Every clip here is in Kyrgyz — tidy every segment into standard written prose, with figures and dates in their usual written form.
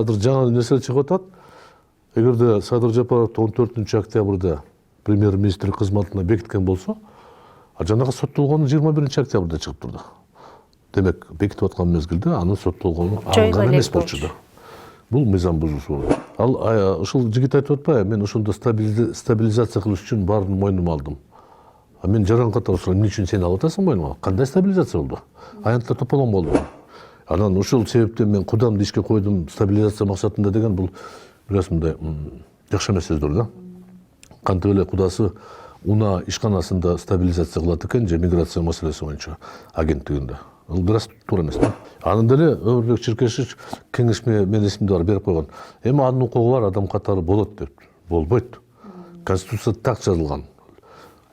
азыр жаңы нерсе чыгып атат. Эгерде Садыр Жапаров 14 октябрда премьер-министр кызматына бекиткен болсо, а жанагы соттолгону 21 октябрда чыгып турду. Демек, бекитип аткан мезгилде анын соттолгону алынган эмес болчу да. Бул мыйзам бузуусу. Ал ушул жигит айтып атпайбы, мен ошондо стабилизация кылыш үчүн баарын мойнума алдым. А мен жаран катары сурайм, эмне үчүн сен алып атасың мойнума? Кандай стабилизация болду? Аянтта тополоң болду. Анан ушул себептен мен кудамды ишке койдум стабилизация максатында деген бул бираз мындай жакшы эмес сөздөр да. Кантип эле кудасы УНА ишканасында стабилизация кылат экен же миграция маселеси боюнча агенттигинде. Ал бираз туура эмес да. Анын деле Өмүрбек Черкешевич кеңешме менесимде бар берип койгон. Эми анын укугу бар адам катары болот деп. Болбойт. Конституцияда так жазылган.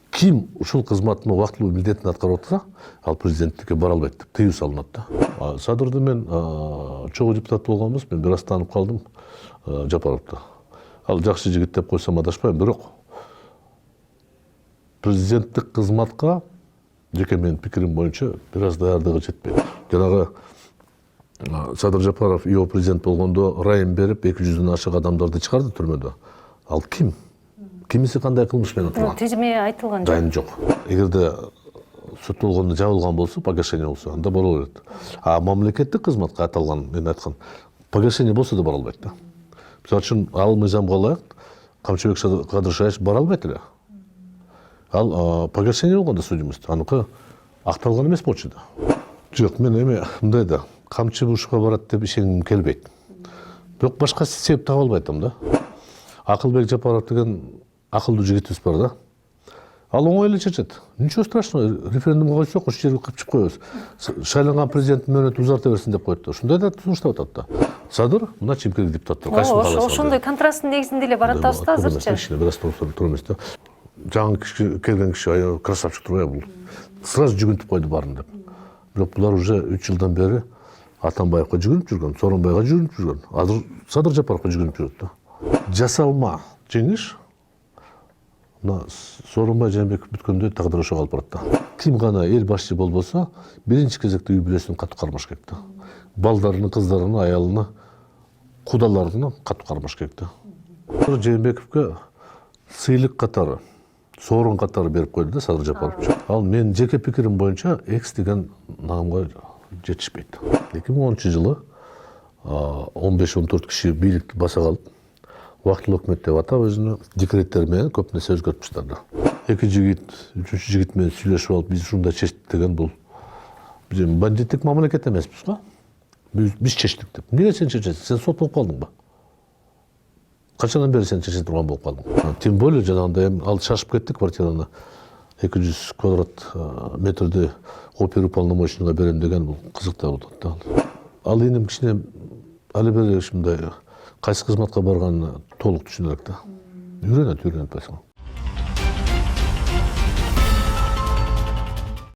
Ким ушул кызматтын убактылуу милдетин аткарып атса, ал президенттикке бара албайт деп тыюу салынат да. Садырды мен чогуу депутат болгонбуз, мен бир аз таанып калдым Жапаровду. Ал жакшы жигит деп койсом адашпайм, бирок президенттик кызматка жеке менин пикирим боюнча бир аз даярдыгы жетпейт. Жанагы Садыр Жапаров ИО президент болгондо райым берип 200дөн ашык адамдарды чыгарды түрмөдө. Ал ким? Кимиси кандай кылмыш менен турган? Тизме айтылган жок. Дайын жок. Эгерде соттолгондо жабылган болсо, погашение болсо, анда боло берет. А мамлекеттик кызматка аталган, мен айткан, погашение болсо да бара албайт да. Мисалы үчүн ал мыйзамга ылайык Камчыбек Кадыршаевич бара албайт эле. Ал погашение болгондо судимость, аныкы акталган эмес болчу да. Жок, мен эми мындай да, камчы бушка барат деп ишенгим келбейт. Бирок башка себеп таба албай атам да. Акылбек Жапаров деген акылдуу жигитибиз бар да. Ал оңой эле чечет. Ничего страшного, референдумга койсок, ошол жерге кыпчып коебуз. Шайланган президенттин мөөнөтү узарта берсин деп коет да. Ошондой да сунуштап атат да. Садыр мына чимкелик депутаттар кайсын каласы. Ошондой контрасттын негизинде эле барат атабыз да азырчы. Кичине бир аз туура эмес да. Жаңы келген киши ая красавчик турбайбы бул. Сразу жүгүнтүп койду баарын деп. Бирок булар уже 3 жылдан бери Атамбаевка жүгүнүп жүргөн, Сооронбайга жүгүнүп жүргөн. Азыр Садыр Жапаровго жүгүнүп жүрөт да. Жасалма жеңиш мына Сооронбай Жээнбеков бүткөндө тагдыр ошого алып барат да. Ким гана эл башчы болбосо, биринчи кезекте үй бүлөсүн катуу кармаш керек да. Балдарыны, кыздарыны, аялыны, кудаларыны катуу кармаш керек да. Жээнбековго сыйлык катары, сорун катары берип койду да Садыр Жапарович. Ал менин жеке пикирим боюнча X деген наамга жетишпейт. 2010-жылы 15-14 киши бийликти баса калып, убактылуу өкмөт деп атап өзүнө декреттер менен көп нерсе өзгөртүп таштады. Эки жигит, үчүнчү жигит менен сүйлөшүп алып, биз ушундай чечтик деген бул биз бандиттик мамлекет эмеспиз го. Биз чечтик деп. Эмнеге сен чечесиң? Сен сот болуп калдың ба? Качандан бери сен чече турган болуп калдың? Тем более жанагындай ал шашып кетти квартираны 200 квадрат метрди оперуполномоченныйга берем деген бул кызыктуу болот да. Ал энем кичине али бери ушундай кайсы кызматка барганын толук түшүнө элек да. Үйрөнөт байсың.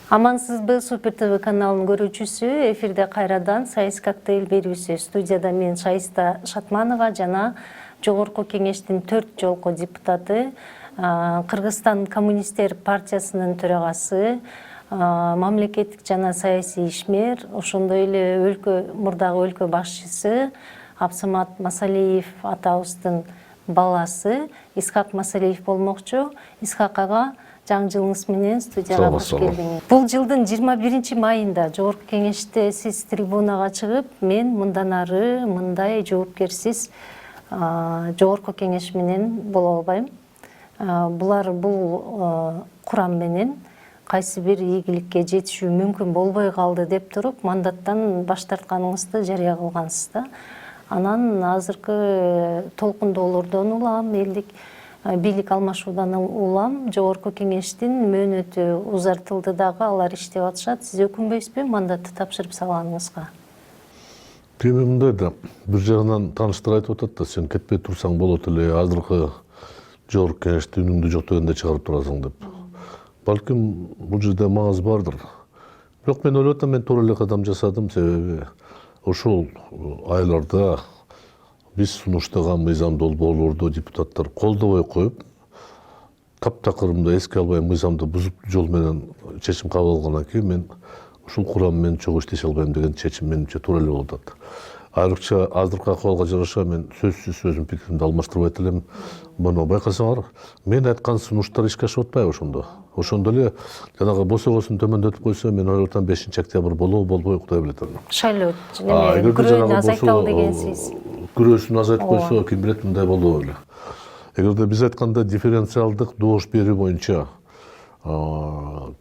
Амансызбы, Супер ТВ каналынын көрүүчүсү, эфирде кайрадан Сайыс коктейль берүүсү. Студияда мен Шайыста Шатманова жана Жогорку Кеңештин 4 жолку депутаты, Кыргызстан Коммунисттер партиясынын төрагасы, мамлекеттик жана саясий ишмер, ошондой эле мурдагы өлкө башчысы Абсамат Масалиев атабыздын баласы Исхак Масалиев болмокчу. Исхак ага, жаңы жылыңыз менен студияга кош келдиңиз. Бул жылдын 21 майында Жогорку Кеңеште сиз трибунага чыгып, мен мындан ары мындай жоопкерсиз Жогорку Кеңеш менен боло албайм. Бул курам менен кайсы бир ийгиликке жетишүү мүмкүн болбой калды деп туруп, мандаттан баш тартканыңызды жарыя кылгансыз да. Анан азыркы толкундоолордон улам, элдик бийлик алмашуудан улам Жогорку Кеңештин мөөнөтү узартылды дагы, алар иштеп атышат. Сиз өкүнбөйсүзбү мандатты тапшырып салганыңызга? Эми мындай да, бир жагынан тааныштар айтып атат да, сен кетпей турсаң болот эле, азыркы Жогорку Кеңешти үнүңдү жок дегенде чыгарып турасың деп. Балким бул жерде маңызы бардыр. Бирок мен ойлоп атам, мен туура эле кадам жасадым, себеби ошол айларда биз сунуштаган мыйзам долбоорлорду депутаттар колдобой коюп, таптакырымда эске албай мыйзамды бузуп жол менен чечим кабыл алгандан кийин мен ушул курам менен чогуу иштеше албайм деген чечим менимче туура эле болуп атат. айрыкча азыркы акыбалга жараша мен сөзсүз өзүмдүн пикиримди алмаштырбай элем. Муну байкасаңар, мен айткан сунуштар ишке ашып атпайбы ошондо. Ошондо эле жанагы босогосун төмөндөтүп койсо, мен ойлоп атам 5-октябрь болобу, болбойбу Кудай билет аны. Шайлоо күрөөнү азайталы дегенсиз. Күрөөсүн азайтып койсо, ким билет мындай болобу эле. Эгерде биз айткандай дифференциалдык добуш берүү боюнча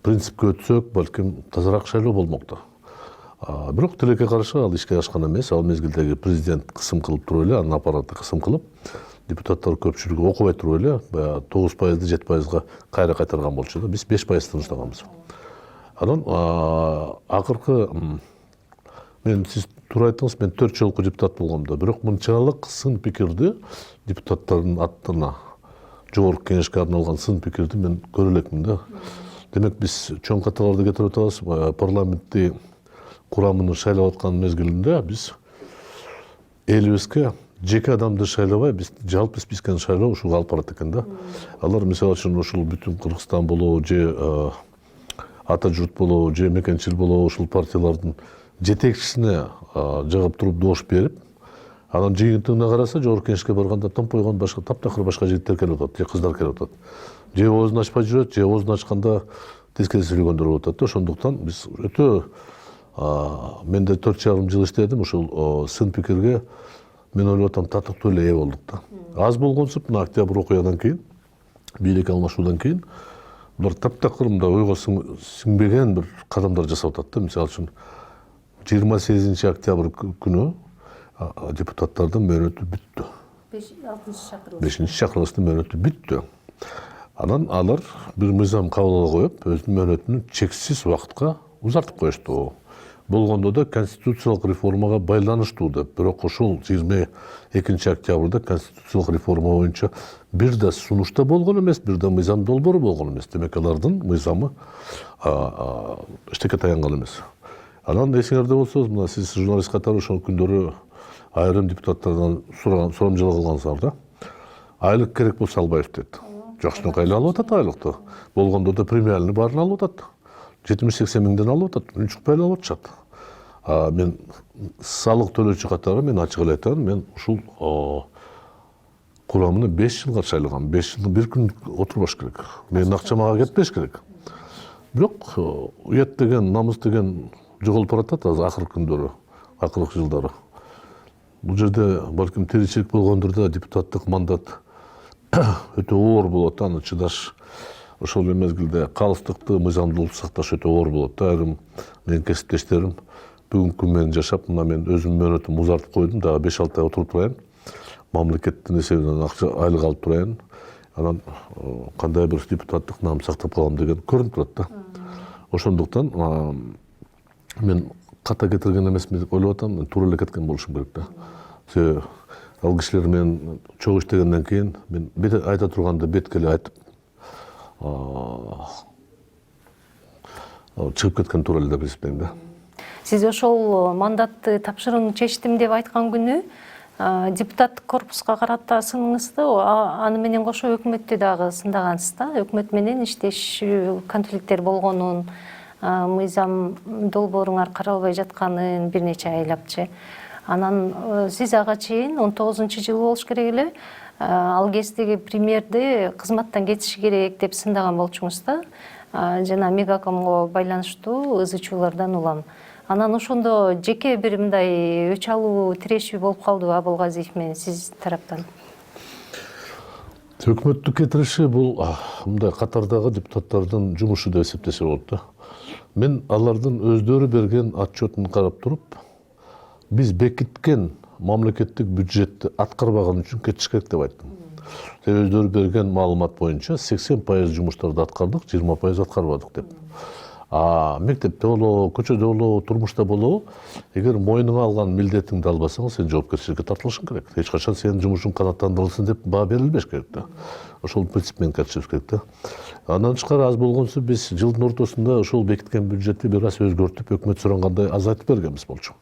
принципке өтсөк, балким тазараак шайлоо болмокту. Бирок тилекке каршы ал ишке ашкан эмес. Ал мезгилдеги президент кысым кылып туруп эле, анын аппараты кысым кылып, депутаттар көпчүлүгү окубай туруп эле 9%, 7%га кайра кайтарган болчу да. Биз 5% тыныштаганбыз. Анан акыркы мен сиз туура айттыңыз, мен 4 жолку депутат болгом да. Бирок мынчалык сын пикирди депутаттардын аттарына жогорку кеңешке арналган сын пикирди мен көрө элекмин да. Демек биз чоң катарларды кетирип атабыз. Парламентти курамын шайлап аткан мезгилинде биз элибизге жеке адамды шайлабай, биз жалпы спискени шайлоо ушуга алып барат экен да. Алар мисалы үчүн ушул бүтүн Кыргызстан болобу, же ата журт болобу, же мекенчил болобу, ушул партиялардын жетекчисине жагып туруп добуш берип, анан жыйынтыгына караса жогорку кеңешке барганда томпойгон башка таптакыр башка жигиттер келип атат, же кыздар келип атат. Же оозун ачпай жүрөт, же оозун ачканда тескери сүйлөгөндөр болуп атат да. Ошондуктан биз өтө мен де 4,5 жыл иштедим, ушул сын пикирге мен ойлоп атам татыктуу эле ээ болдук да. Аз болгонсуп мына октябрь окуядан кийин, бийлик алмашуудан кийин булар таптакыр мындай ойго сиңбеген бир кадамдар жасап атат да. Мисалы үчүн 28 октябрь күнү депутаттардын мөөнөтү бүттү. 5-6 чакырылыштын мөөнөтү бүттү. Анан алар бир мыйзам кабыл ала коюп, өзүнүн мөөнөтүн чексиз убакытка узартып коюшту. Болгондо да конституциялык реформага байланыштуу деп. Бирок ушул 22 октябрда конституциялык реформа боюнча бир да сунушта болгон эмес, бир да мыйзам долбоору болгон эмес. Демек алардын мыйзамы эчтеке таянган эмес. Анан эсиңерде болсо, мына сиз журналист катары ошол күндөрү айрым депутаттардан сурамжылык алгансыңар да. Айлык керек болсо албайбыз дейт. Жакшынакай эле алып атат айлыкты. Болгондо да премиальный баарын алып атат. 70-80 миңден алып атат, үнчүкпай алып атышат. Мен салык төлөөчү катары мен ачык эле айтам, мен ушул курамыны 5 жылга шайлагам. 5 жылда бир күн отурбаш керек. Менин акчам мага кетпеш керек. Бирок уят деген, намыс деген жоголуп баратат азыр акыркы күндөрү, акыркы жылдары. Бул жерде балким тиричилик болгондор да депутаттык мандат өтө оор болот, аны чыдаш. Ошол мезгилде калыстыкты, мыйзамдуулукту сакташ өтө оор болот. Айрым менин кесиптештерим бүгүнкү күн менен жашап, мына мен өзүмдүн мөөнөтүмдү узартып койдум, дагы 5-6 ай отуруп турайын. Мамлекеттин эсебинен акча айлык алып турайын. Анан кандай бир депутаттык наам сактап калам деген көрүнүп турат да. Ошондуктан мен ката кетирген эмесмин деп ойлоп атам, мен туура эле кеткен болушум керек да. Себеби ал кишилер мен чогуу иштегенден кийин мен айта турганды бетке эле айтып чыгып кеткен туура эле деп эсептейм да. Сиз ошол мандатты тапшырууну чечтим деп айткан күнү депутаттык корпуска карата сыныңызды аны менен кошо өкмөттү дагы сындагансыз да. Өкмөт менен иштешүү конфликттер болгонун, мыйзам долбооруңар каралбай жатканын бир нече айлапчы. Анан сиз ага чейин 19-жыл болуш керек эле ал кездеги премьерди кызматтан кетиши керек деп сындаган болчуңуз да. Жана Мегакомго байланыштуу ызы чуулардан улам. Анан ошондо жеке бир мындай өч алуу тирешүү болуп калдыбы Абылгазиев менен сиз тараптан? Өкмөттү кетириши бул мындай катардагы депутаттардын жумушу деп эсептесе болот да. Мен алардын өздөрү берген отчетун карап туруп, биз бекиткен мамлекеттик бюджетти аткарбаган үчүн кетиш керек деп айттым. Өздөрү берген маалымат боюнча 80% жумуштарды аткардык, 20% аткарбадык деп. Мектепте болобу, көчөдө болобу, турмушта болобу, эгер мойнуңа алган милдетиңди албасаң, сен жоопкерчиликке тартылышың керек. Эч качан сенин жумушуң канааттандырылсын деп баа берилбеш керек да. Ошол принцип менен катышыбыз керек да. Андан тышкары аз болгонсу биз жылдын ортосунда ошол бекиткен бюджетти бир аз өзгөртүп, өкмөт сурангандай азайтып бергенбиз болчу.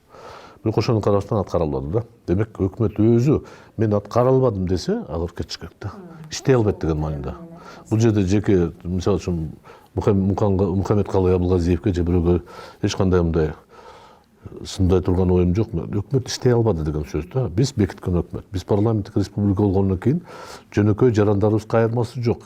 Бирок ошонун карабастан аткарылбады да. Демек өкмөт өзү мен аткаралбадым десе, алар кетиш керек да. Иштей албайт деген маанинде. Бул жерде жеке, мисалы үчүн Мухаммедкалый Абылгазиевке же бирөөгө эч кандай мындай сындай турган оюм жок. Өкмөт иштей албады деген сөз да. Биз бекиткен өкмөт. Биз парламенттик республика болгондон кийин жөнөкөй жарандарыбыз кайырмасы жок.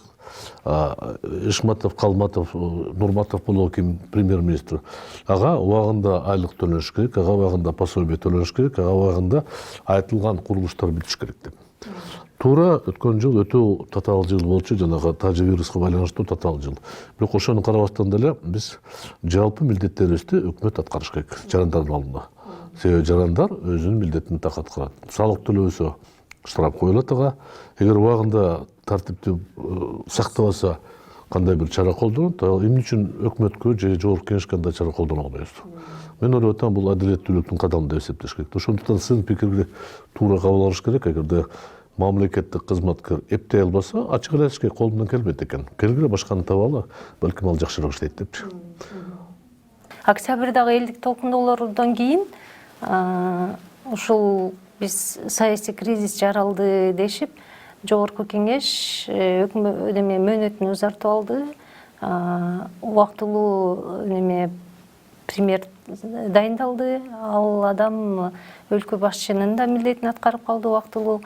Ишматов, Калматов, Нурматов болобу ким премьер-министр. Ага убагында айлык төлөш керек, ага убагында пособие төлөш керек, ага убагында айтылган курулуштар бүтүш керек деп. Туура өткөн жыл өтө татаал жыл болчу, жанагы тажы вируска байланыштуу татаал жыл. Бирок ошону карабастан деле биз жалпы милдеттерибизди өкмөт аткарыш керек жарандардын алдында. Себеби жарандар өзүнүн милдетин так аткарат. Салык төлөбөсө штраф коюлат ага. Эгер убагында тартипти сактабаса кандай бир чара колдонот, эмне үчүн өкмөткө же жогорку кеңешке кандай чара колдоно албайбыз? Мен ойлоп атам, бул адилеттүүлүктүн кадамы деп эсептеш керек. Ошондуктан сиздин пикирди туура кабыл алыш керек. Эгерде мамлекеттик кызматкер эптей албаса, ачык эле айтыш керек, колунан келбейт экен. Келгиле башканы табалы, балким ал жакшыраак иштейт депчи. Октябрдагы элдик толкундоолордон кийин ушул биз саясий кризис жаралды дешип, жогорку кеңеш мөөнөтүн узартып алды. Убактылуу премьер дайындалды. Ал адам өлкө башчынын да милдетин аткарып калды убактылуу.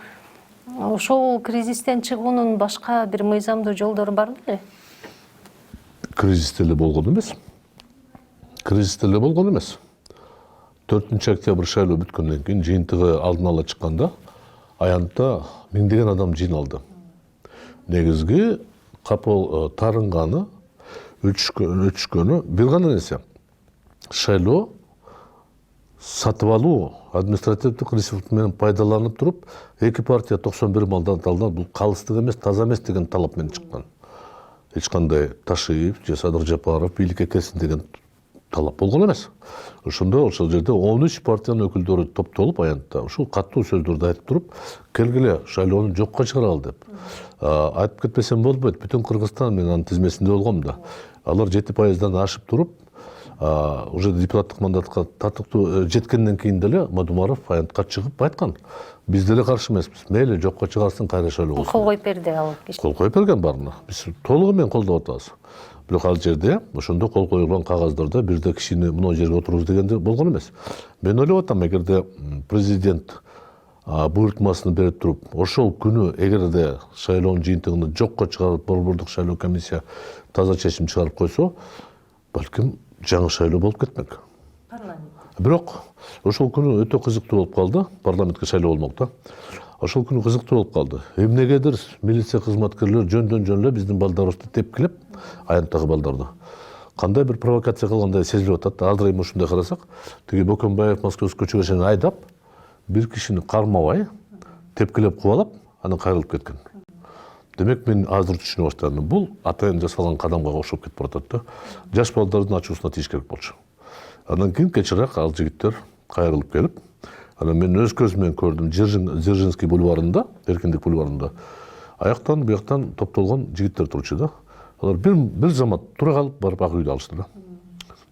Ошол кризистен чыгуунун башка бир мыйзамдуу жолдору бар беле? Кризис деле болгон эмес. 4 октябрь шайлоо бүткөндөн кийин жыйынтыгы алдын ала чыкканда аянтта миңдеген адам жыйналды. Негизги капыл тарынганы, өтүшкөнү бир гана нерсе. Шайлоо сатып алуу административдик ресурс менен пайдаланып туруп, эки партия 91 малдан алдан бул калыстык эмес, таза эмес деген талап менен чыккан. Эч кандай Ташиев же Садыр Жапаров бийликке келсин деген талап болгон эмес. Ошондо ошол жерде 13 партиянын өкүлдөрү топтолуп аянтта ушул каттуу сөздөрдү айтып туруп, келгиле шайлоону жокко чыгаралы деп. Айтып кетпесем болбойт, бүтүн Кыргызстан мен анын тизмесинде болгом да. Алар 7%дан ашып туруп, уже депутаттык мандатка татыктуу жеткенден кийин деле Мадумаров аянтка чыгып айткан. Биз деле каршы эмеспиз. Мейли жокко чыгарсын, кайра шайлоо болсун. Кол коюп берди ал киши. Кол коюп берген баарына. Биз толугу менен колдоп атабыз. Бирок ал жерде ошондо кол коюлган кагаздарда бирде кишини мына жерге отуруз дегенде болгон эмес. Мен ойлоп атам, эгерде президент буйртмасын берип туруп, ошол күнү эгерде шайлоонун жыйынтыгын жокко чыгарып, борбордук шайлоо комиссия таза чечим чыгарып койсо, балким жаңы шайлоо болуп кетмек. Бирок ошол күнү өтө кызыктуу болуп калды, парламентке шайлоо болмок да. Ошол күнү кызыктуу болуп калды. Эмнегедир милиция кызматкерлери жөндөн жөн эле биздин балдарыбызды тепкилеп, аянттагы балдарды. Кандай бир провокация кылгандай сезилип атат. Азыр эми ушундай карасак, тиги Бөкөнбаев Москвский көчөгө чейин айдап, бир кишини кармабай, тепкилеп кубалап, анан кайрылып кеткен. Демек мен азыр түшүнө баштадым. Бул атайын жасалган кадамга окшоп кетип баратат да. Жаш балдардын ачуусуна тийиш керек болчу. Андан кийин кечирээк ал жигиттер кайрылып келип, анан мен өз көзүм менен көрдүм Дзержинский бульварында, Эркиндик бульварында аяктан бияктан топтолгон жигиттер турчу да. Алар бир замат тура калып барып ак үйдү алышты да.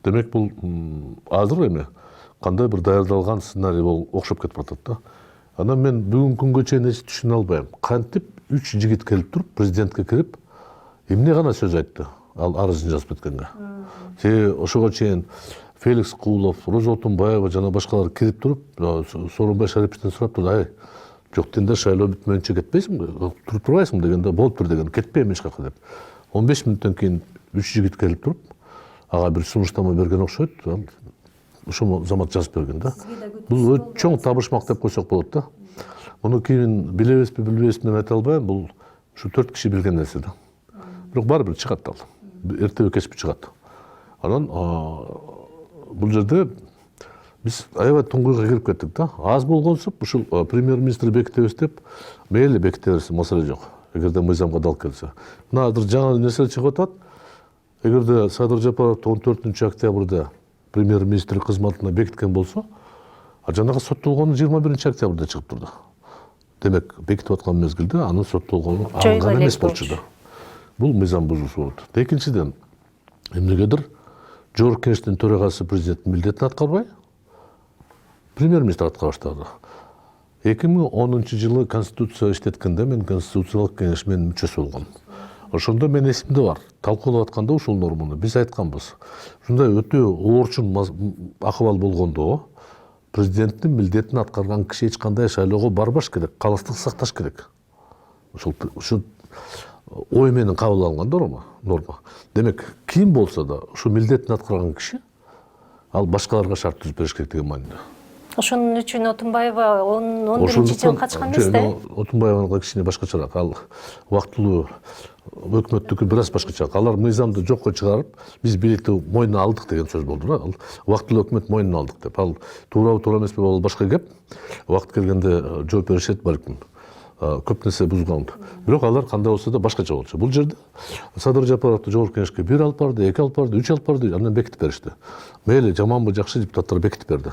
Демек бул азыр эми кандай бир даярдалган сценарий болуп окшоп кетип атат да. Анан мен бүгүнкү күнгө чейин эч түшүнө албайм. Кантип 3 жигит келип туруп президентке кирип, эмне гана сөз айтты ал арызын жазып кеткенге. Ошого чейин Феликс Куулов, Роза Отунбаева жана башкалар кирип туруп, Сооронбай Шариповдон сурап турду, ай, жок дегенде шайлоо бүтмөйүнчө кетпейсиңби? Туруп турбайсыңбы дегенде, болуп тур деген, кетпейм эч жака деп. 15 мүнөттөн кийин 3 жигит келип туруп, ага бир сунуштама берген окшойт. Ошол замат жазып берген да. Бул чоң табышмак деп койсок болот да. Муну кийин билебизби, билбейбизби деп айта албайм. Бул ушу 4 киши билген нерсе да. Бирок баары бир чыгат ал. Эртеби кечпи чыгат. Анан бул жерде биз аябай туңгуйга кирип кеттик да. Аз болгонсуп ушул премьер-министр бекитебиз деп, мейли беките берсин, маселе жок. Эгерде мыйзамга дал келсе. Мына азыр жаңы нерсе чыгып атат. Эгерде Садыр Жапаров 14 октябрда премьер-министр кызматына бекиткен болсо, жанагы соттолгону 21 октябрда чыгып турду. Демек, бекитип аткан мезгилде анын соттолгону алынган эмес болчу да. Бул мыйзам бузуусу болот. Экинчиден, эмнегедир жогорку кеңештин төрагасы президенттин милдетин аткарбай, премьер-министр аткара баштады. 2010 жылы конституция иштеткенде мен конституциялык кеңеш менин мүчөсү болгом. Ошондо мен эсимде бар. Талкуулап атканда ушул норманы биз айтканбыз. Ушундай өтө оорчун акыбал болгондо президенттин милдетин аткарган киши эч кандай шайлоого барбаш керек, калыстык сакташ керек. Ушул ой менен кабыл алынган норма. Демек, ким болсо да ушу милдетин аткарган киши ал башкаларга шарт түзүп бериш керек деген маанидө. Ошонун үчүн Отунбаева 11-жылы качкан эмес да? Отунбаевага кичине башкачараак. Ал убактылуу өкмөттүкү бир аз башкачараак. Алар мыйзамды жокко чыгарып, биз бийликти мойнуна алдык деген сөз болду да. Ал убактылуу өкмөт мойнуна алдык деп. Ал туурабы туура эмеспи, ал башка кеп. Убакыт келгенде жооп беришет балким. Көп нерсе бузган. Бирок алар кандай болсо да башкача болчу. Бул жерде Садыр Жапаровду Жогорку Кеңешке 1 алып барды, 2 алып барды, 3 алып барды, андан бекитип беришти. Мейли жаманбы, жакшы депутаттар бекитип берди.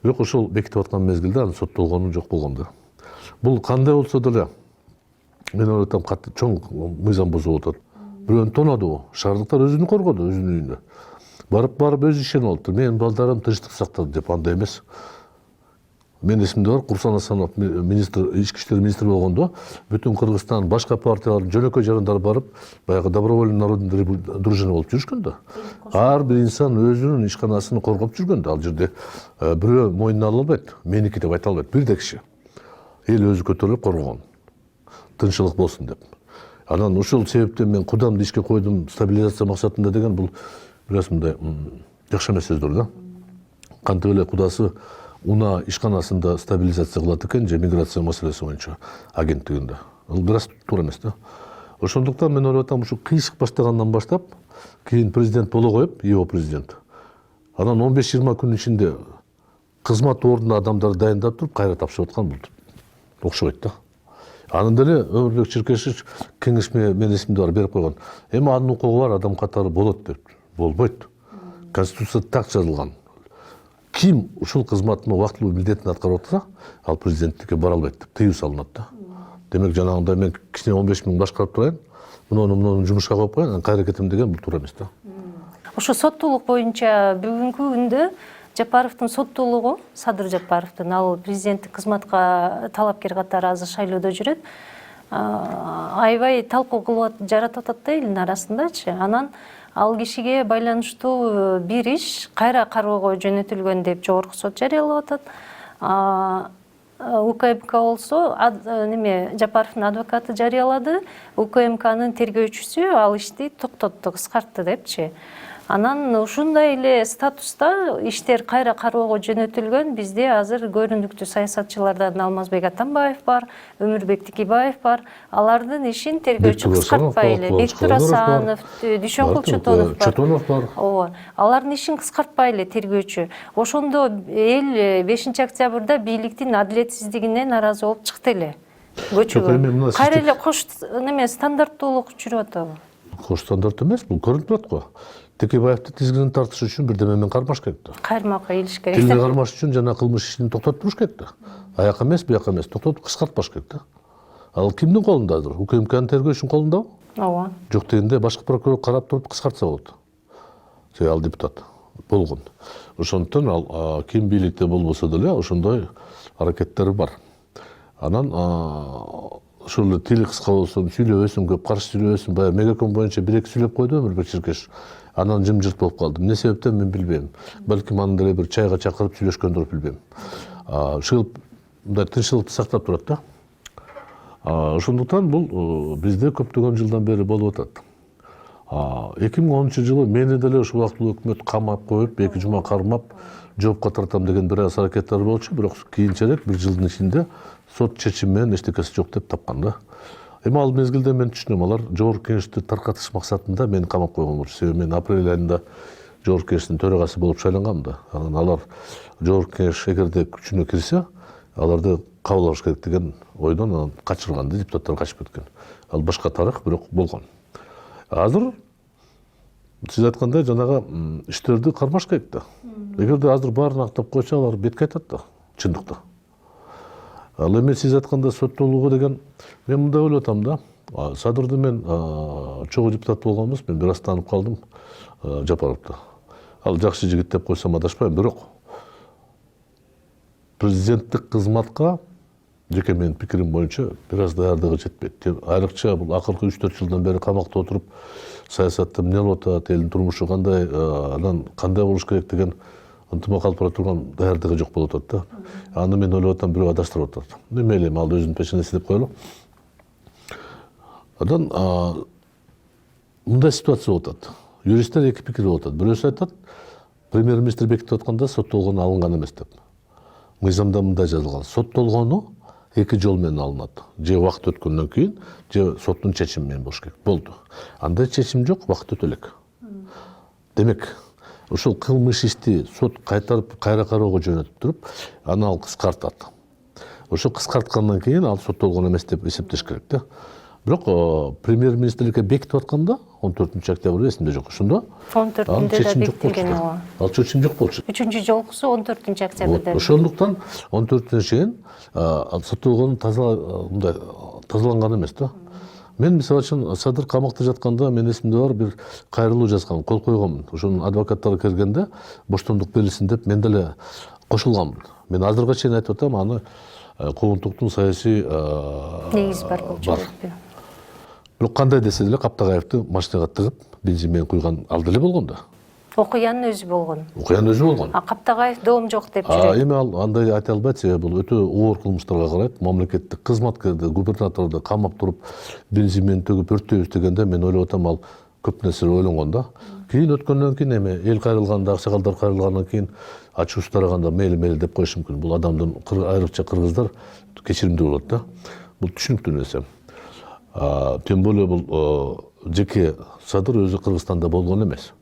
Бирок ошол бекитип аткан мезгилде анын соттолгону жок болгон да. Бул кандай болсо деле мен ойлойм чоң мыйзам бузуп атат. Бирөөнү тонодубу? Шаардыктар өзүн коргоду, өзүнүн үйүндө. Барып өз ишин болуптур. Менин балдарым тынчтык сактады деп андай эмес. Мен эсимде бар, Курсан Асанов ички иштер министри болгондо бүтүн Кыргызстан башка партиялардын жөнөкөй жарандары барып, баягы добровольный народный дружина болуп жүрүшкөн да. Ар бир инсан өзүнүн ишканасын коргоп жүргөн да. Ал жерде бирөө мойнуна ала албайт, меники деп айта албайт. Бир да киши. Эл өзү көтөрүлүп коргон. Тынччылык болсун деп. Анан ушул себептен мен кудамды ишке койдум стабилизация максатында деген бул бир аз мындай жакшы эмес сөздөр да. Кантип эле кудасы УНА ишканасында стабилизация кылат экен же миграция маселеси боюнча агенттигинде. Ал бир аз туура эмес да. Ошондуктан мен ойлоп атам, ушу кыйшык баштагандан баштап, кийин президент боло коюп, его президент. Анан 15-20 күн ичинде кызмат ордуна адамдар дайындап туруп, кайра тапшырып аткан бул окшобойт да. Анын деле Өмүрбек Черкешевич кеңешме мен эсимде бар берип койгон. Эми анын укугу бар адам катары болот деп. Болбойт. Конституцияда так жазылган. Ким ушул кызматтын убактылуу милдетин аткарып атса, ал президенттикке бара албайт деп тыюу салынат да. Демек жанагындай мен кичине 15 миң башкарып турайын, муну жумушка коюп коеюн, анан кайра кетем деген бул туура эмес да. Ошо соттуулук боюнча бүгүнкү күндө Жапаровдун соттуулугу, Садыр Жапаровдун, ал президенттик кызматка талапкер катары азыр шайлоодо жүрөт. Аябай талкуу кылып жаратып атат да элдин арасындачы. Анан ал кишиге байланыштуу бир иш кайра кароого жөнөтүлгөн деп жогорку сот жарыялап атат. УКМК болсо Жапаровдун адвокаты жарыялады. УКМКнын тергөөчүсү ал ишти токтотту, кыскартты депчи. Анан ушундай эле статуста иштер кайра кароого жөнөтүлгөн. Бизде азыр көрүнүктүү саясатчылардан Алмазбек Атамбаев бар, Өмүрбек Тикибаев бар. Алардын ишин тергөөчү кыскартпай эле, Бектур Асанов, Дүйшөнкул Чотонов бар. Ооба. Алардын ишин кыскартпай эле тергөөчү. Ошондо эл 5-октябрда бийликтин адилетсиздигине нааразы болуп чыкты эле. Көчөгө. Кайра эле кош стандарттуулук жүрүп атабы? Кош стандарт эмес, бул көрүнүп турат го. Текебаевди тизгинин тартыш үчүн бирдеме менен кармаш керек да. Кармакка илиш керек. Тилди кармаш үчүн жана кылмыш ишин токтотуп туруш керек да. Аяк эмес, буяк эмес, токтотуп кыскартпаш керек да. Ал кимдин колунда азыр? УКМКнын тергөөчүнүн колундабы? Ооба. Жок дегенде башкы прокурор карап туруп кыскартса болот. Ал депутат болгон. Ошондуктан ал ким бийликте болбосо деле ошондой аракеттери бар. Анан ошол тили кыска болсо сүйлөбөсүн, көп каршы сүйлөбөсүн, баягы мегаком боюнча 1-2 сүйлөп койду Өмүрбек Черкешев. Анан жымжырт болуп калды. Эмне себептен мен билбейм. Балким аны деле бир чайга чакырып сүйлөшкөндүр, билбейм. Ушул мындай тынччылыкты сактап турат да. Ошондуктан бул бизде көптөгөн жылдан бери болуп атат. 2010-жылы мени деле ушул убактылуу өкмөт камап коюп, 2 жума кармап, жоопко тартам деген бир аз аракеттер болчу, бирок кийинчерээк 1 жылдын ичинде сот чечими менен эчтекеси жок деп тапкан да. Эми ал мезгилде мен түшүнөм, алар Жогорку Кеңешти таркатыш максатында мени камап койгон болчу. Себеби мен апрель айында Жогорку Кеңештин төрагасы болуп шайлангам да. Анан алар Жогорку Кеңеш эгерде күчүнө кирсе, аларды кабыл алыш керек деген ойдон анан качырган да, депутаттар качып кеткен. Ал башка тарых, бирок болгон. Азыр сиз айткандай жанагы иштерди кармаш керек да. Эгерде азыр баарын актап койсо, алар бетке айтат да, чындыкты. Ал эми сиз айтканда соттуулугу деген мен мындай ойлоп атам да. Садырды мен чогуу депутат болгонбуз, мен бир аз таанып калдым Жапаровду. Ал жакшы жигит деп койсом адашпайм, бирок президенттик кызматка жеке менин пикирим боюнча бир аз даярдыгы жетпейт. Айрыкча бул акыркы 3-4 жылдан бери камакта отуруп саясатта эмне болуп атат, элдин турмушу кандай, анан кандай болуш керек деген ынтымак алып бара турган даярдыгы жок болуп атат да. Аны мен ойлоп атам, бирөө адаштырып атат. Мейли, ал өзүнүн пешенеси деп коелу. Анан мындай ситуация болуп атат. Юристтер эки пикир болуп атат. Бирөөсү айтат, премьер-министр бекитип атканда соттолгон алынган эмес деп. Мыйзамда мындай жазылган. Соттолгону эки жол менен алынат. Же убакыт өткөндөн кийин, же соттун чечими менен болуш керек. Болду. Андай чечим жок, убакыт өтө элек. Демек, ошол кылмыш ишти сот кайтарып, кайра кароого жөнөтүп туруп, аны ал кыскартат. Ошо кыскарткандан кийин ал соттолгон эмес деп эсептеш керек да. Бирок премьер-министрликке бекитип атканда 14-октябрь эсимде жок. Ошондо 14-ндө да бекитилген ооба. Ал чечим жок болчу. Үчүнчү жолкусу 14-октябрда. Ошондуктан 14-нө чейин соттолгон мындай тазаланган эмес да. Мен мисалы үчүн Садыр камакта жатканда мен эсимде бар бир кайрылуу жазгам, кол койгонмун. Ошонун адвокаттары келгенде боштондук берилсин деп мен деле кошулганмын. Мен азыркыга чейин айтып атам, аны куугунтуктун саясий негизи бар болчу. Бирок кандай десе деле Каптагаевди машинага тыгып, бензин менен куйган ал деле болгон да. Окуянын өзү болгон. Окуянын өзү болгон. Каптагаев доом жок деп жүрөт. Эми ал андай айта албайт, себеби бул өтө оор кылмыштарга карайт. Мамлекеттик кызматкерди, губернаторду камап туруп, бензин менен төгүп өрттөйбүз дегенде мен ойлоп атам, ал көп нерсе ойлонгон да. Кийин өткөндөн кийин эми эл кайрылганда, аксакалдар кайрылгандан кийин ачуу тараганда мейли деп коюш мүмкүн. Бул адамдын айрыкча кыргыздар кечиримдүү болот да. Бул түшүнүктүү нерсе. Тем более бул жеке Садыр өзү Кыргызстанда болгон эмес.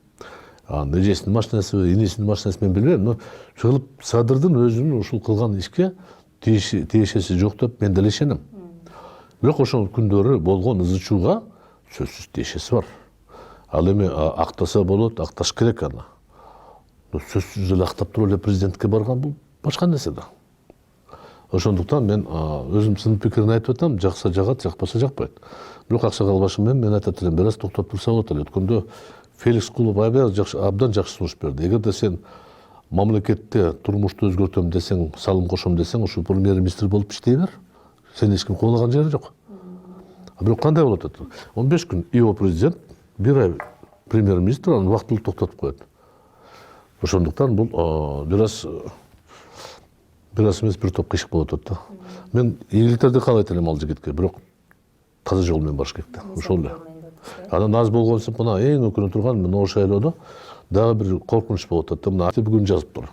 Эжесинин машинасы, инисинин машинасы мен билбейм, но чыгылып Садырдын өзүнүн ушул кылган ишке тиешеси жок деп мен деле ишенем. Бирок ошол күндөрү болгон ызы-чууга сөзсүз тиешеси бар. Ал эми актаса болот, акташ керек аны. Сөзсүз эле актап туруп эле президентке барган бул башка нерсе да. Ошондуктан мен өзүм сынып пикирин айтып атам, жакса жагат, жакпаса жакпайт. Бирок аксакал башым мен айтат элем, бир аз токтоп турса болот эле. Өткөндө Феликс Кулов абдан жакшы сунуш берди. Эгерде сен мамлекетте турмушту өзгөртөм десең, салым кошом десең, ушу премьер-министр болуп иштей бер. Сени эч ким куулаган жери жок. Бирок кандай болот атат? 15 күн ИО президент, бир ай премьер-министр аны убактылуу токтотуп коет. Ошондуктан бул бир аз эмес, бир топ кыйшык болот атат да. Мен ийгиликтерди каалайт элем ал жигитке, бирок таза жол менен барыш керек да. Ошол эле. Анан аз болгонсуп мына эң өкүнүп турган мен ош шайлоодо дагы бир коркунуч болуп атат. Мына бүгүн жазыптыр.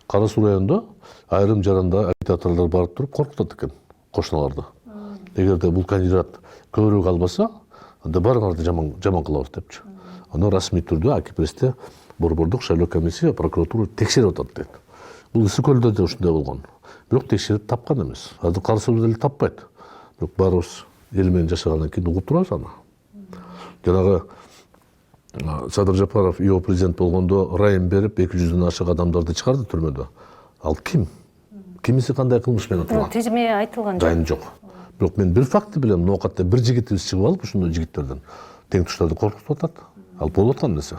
Кара Суу районунда айрым жаранда агитаторлор барып туруп коркутат экен кошуналарды. Эгерде бул кандидат көбүрөөк албаса, анда баарыңарды жаман кылабыз депчи. Аны расмий түрдө Акипресте борбордук шайлоо комиссия, прокуратура текшерип атат дейт. Бул Ысыкөлдө да ушундай болгон. Бирок текшерип тапкан эмес. Азыр Кара Сууда деле таппайт. Бирок баарыбыз эл менен жашагандан кийин угуп турабыз аны. Жанагы Садыр Жапаров ИО президент болгондо райым берип 200дөн ашык адамдарды чыгарды түрмөдө. Ал ким? Кимиси кандай кылмыш менен турган? Тизме айтылган жок. Дайын жок. Бирок мен бир факты билем, мына катта бир жигитибиз чыгып алып, ушундай жигиттерден тең туштарды коркутуп атат. Ал болуп аткан нерсе.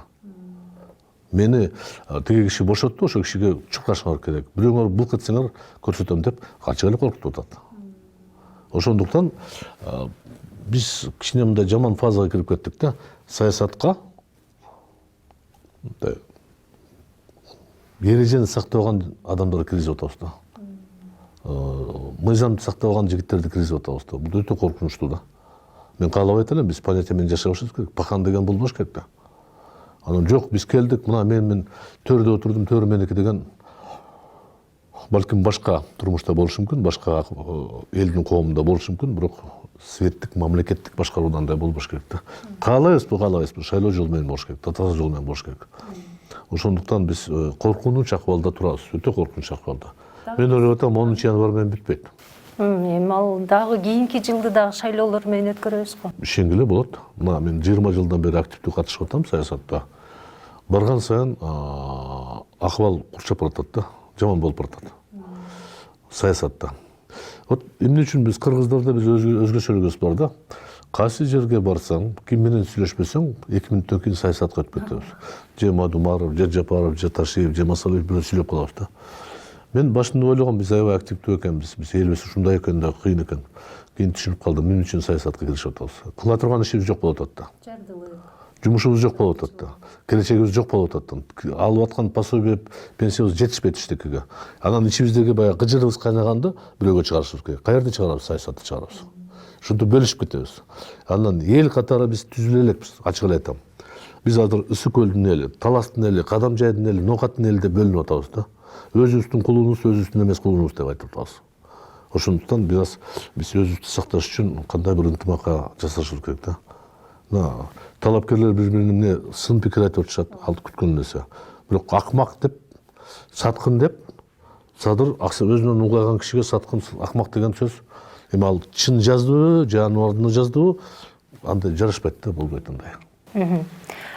Мени тиги киши бошотту, ошол кишиге чукпашыңар керек. Бирөөңөр булк этсеңер көрсөтөм деп качык эле коркутуп атат. Ошондуктан биз кичине мындай жаман фазага кирип кеттик да. Саясатка эрежени сактабаган адамдарды киргизип атабыз да. Мыйзамды сактабаган жигиттерди киргизип атабыз да. Бул өтө коркунучтуу да. Мен каалабайт элем, биз понятие менен жашабышыбыз керек. Пахан деген болбош керек да. Анан жок, биз келдик, мына мен төрдө отурдум, төрү меники деген балким башка турмушта болушу мүмкүн, башка элдин коомунда болушу мүмкүн, бирок светтик, мамлекеттик башкаруудан андай болбош керек да. Каалайбызбы, шайлоо жолу менен болуш керек, таза жол менен болуш керек. Ошондуктан биз коркунуч акыбалда турабыз, өтө коркунуч акыбалда. Мен ойлоп атам, 10 январь менен бүтпөйт. Эми ал дагы кийинки жылды дагы шайлоолор менен өткөрөбүз го. Ишенгиле болот. Мына мен 20 жылдан бери активдүү катышып атам саясатта. Барган сайын акыбал курчап баратат да, жаман болуп баратат. Саясатта. Вот эмне үчүн биз кыргыздарда биз өзгөчөлүгүбүз бар да. Кайсы жерге барсаң, ким менен сүйлөшпөсөң, 2 мүнөттөн кийин саясатка өтүп кетебиз. Же Мадумаров, же Жапаров, же Ташиев, же Масалиев бирөө сүйлөп калабыз да. Мен башында ойлогом биз аябай активдүү экенбиз, биз элибиз ушундай экен да кыйын экен. Кийин түшүнүп калдым, эмне үчүн саясатка киришип атабыз. Кыла турган ишибиз жок болуп атат да. Жумушубуз жок болуп атат да. Келечегибиз жок болуп атат да. Алып аткан пособие, пенсиябыз жетишпейт иштекиге. Анан ичибиздеги баягы кыжырыбыз кайнаганда бирөөгө чыгарышыбыз керек. Каерде чыгарабыз? Саясатты чыгарабыз. Ушинтип бөлүшүп кетебиз. Анан эл катары биз түзүлө элекпиз, ачык эле айтам. Биз азыр Ысык көлдүн эли, Таластын эли, Кадам жайдын эли, Ноокаттын эли деп бөлүнүп атабыз да. Өзүбүздүн кулубуз, өзүбүздүн эмес кулубуз деп айтып атабыз. Ошондуктан биз өзүбүздү сакташ үчүн кандай бир ынтымакка жасашыбыз керек да. Талапкерлер бири-бирине сын пикир айтып атышат, ал күткөн нерсе. Бирок акмак деп, саткын деп, садыр өзүнөн углаган кишиге саткын, акмак деген сөз. Эми ал чын жаздыбы, жаныбарды жаздыбы, андай жарашпайт да, болбойт андай.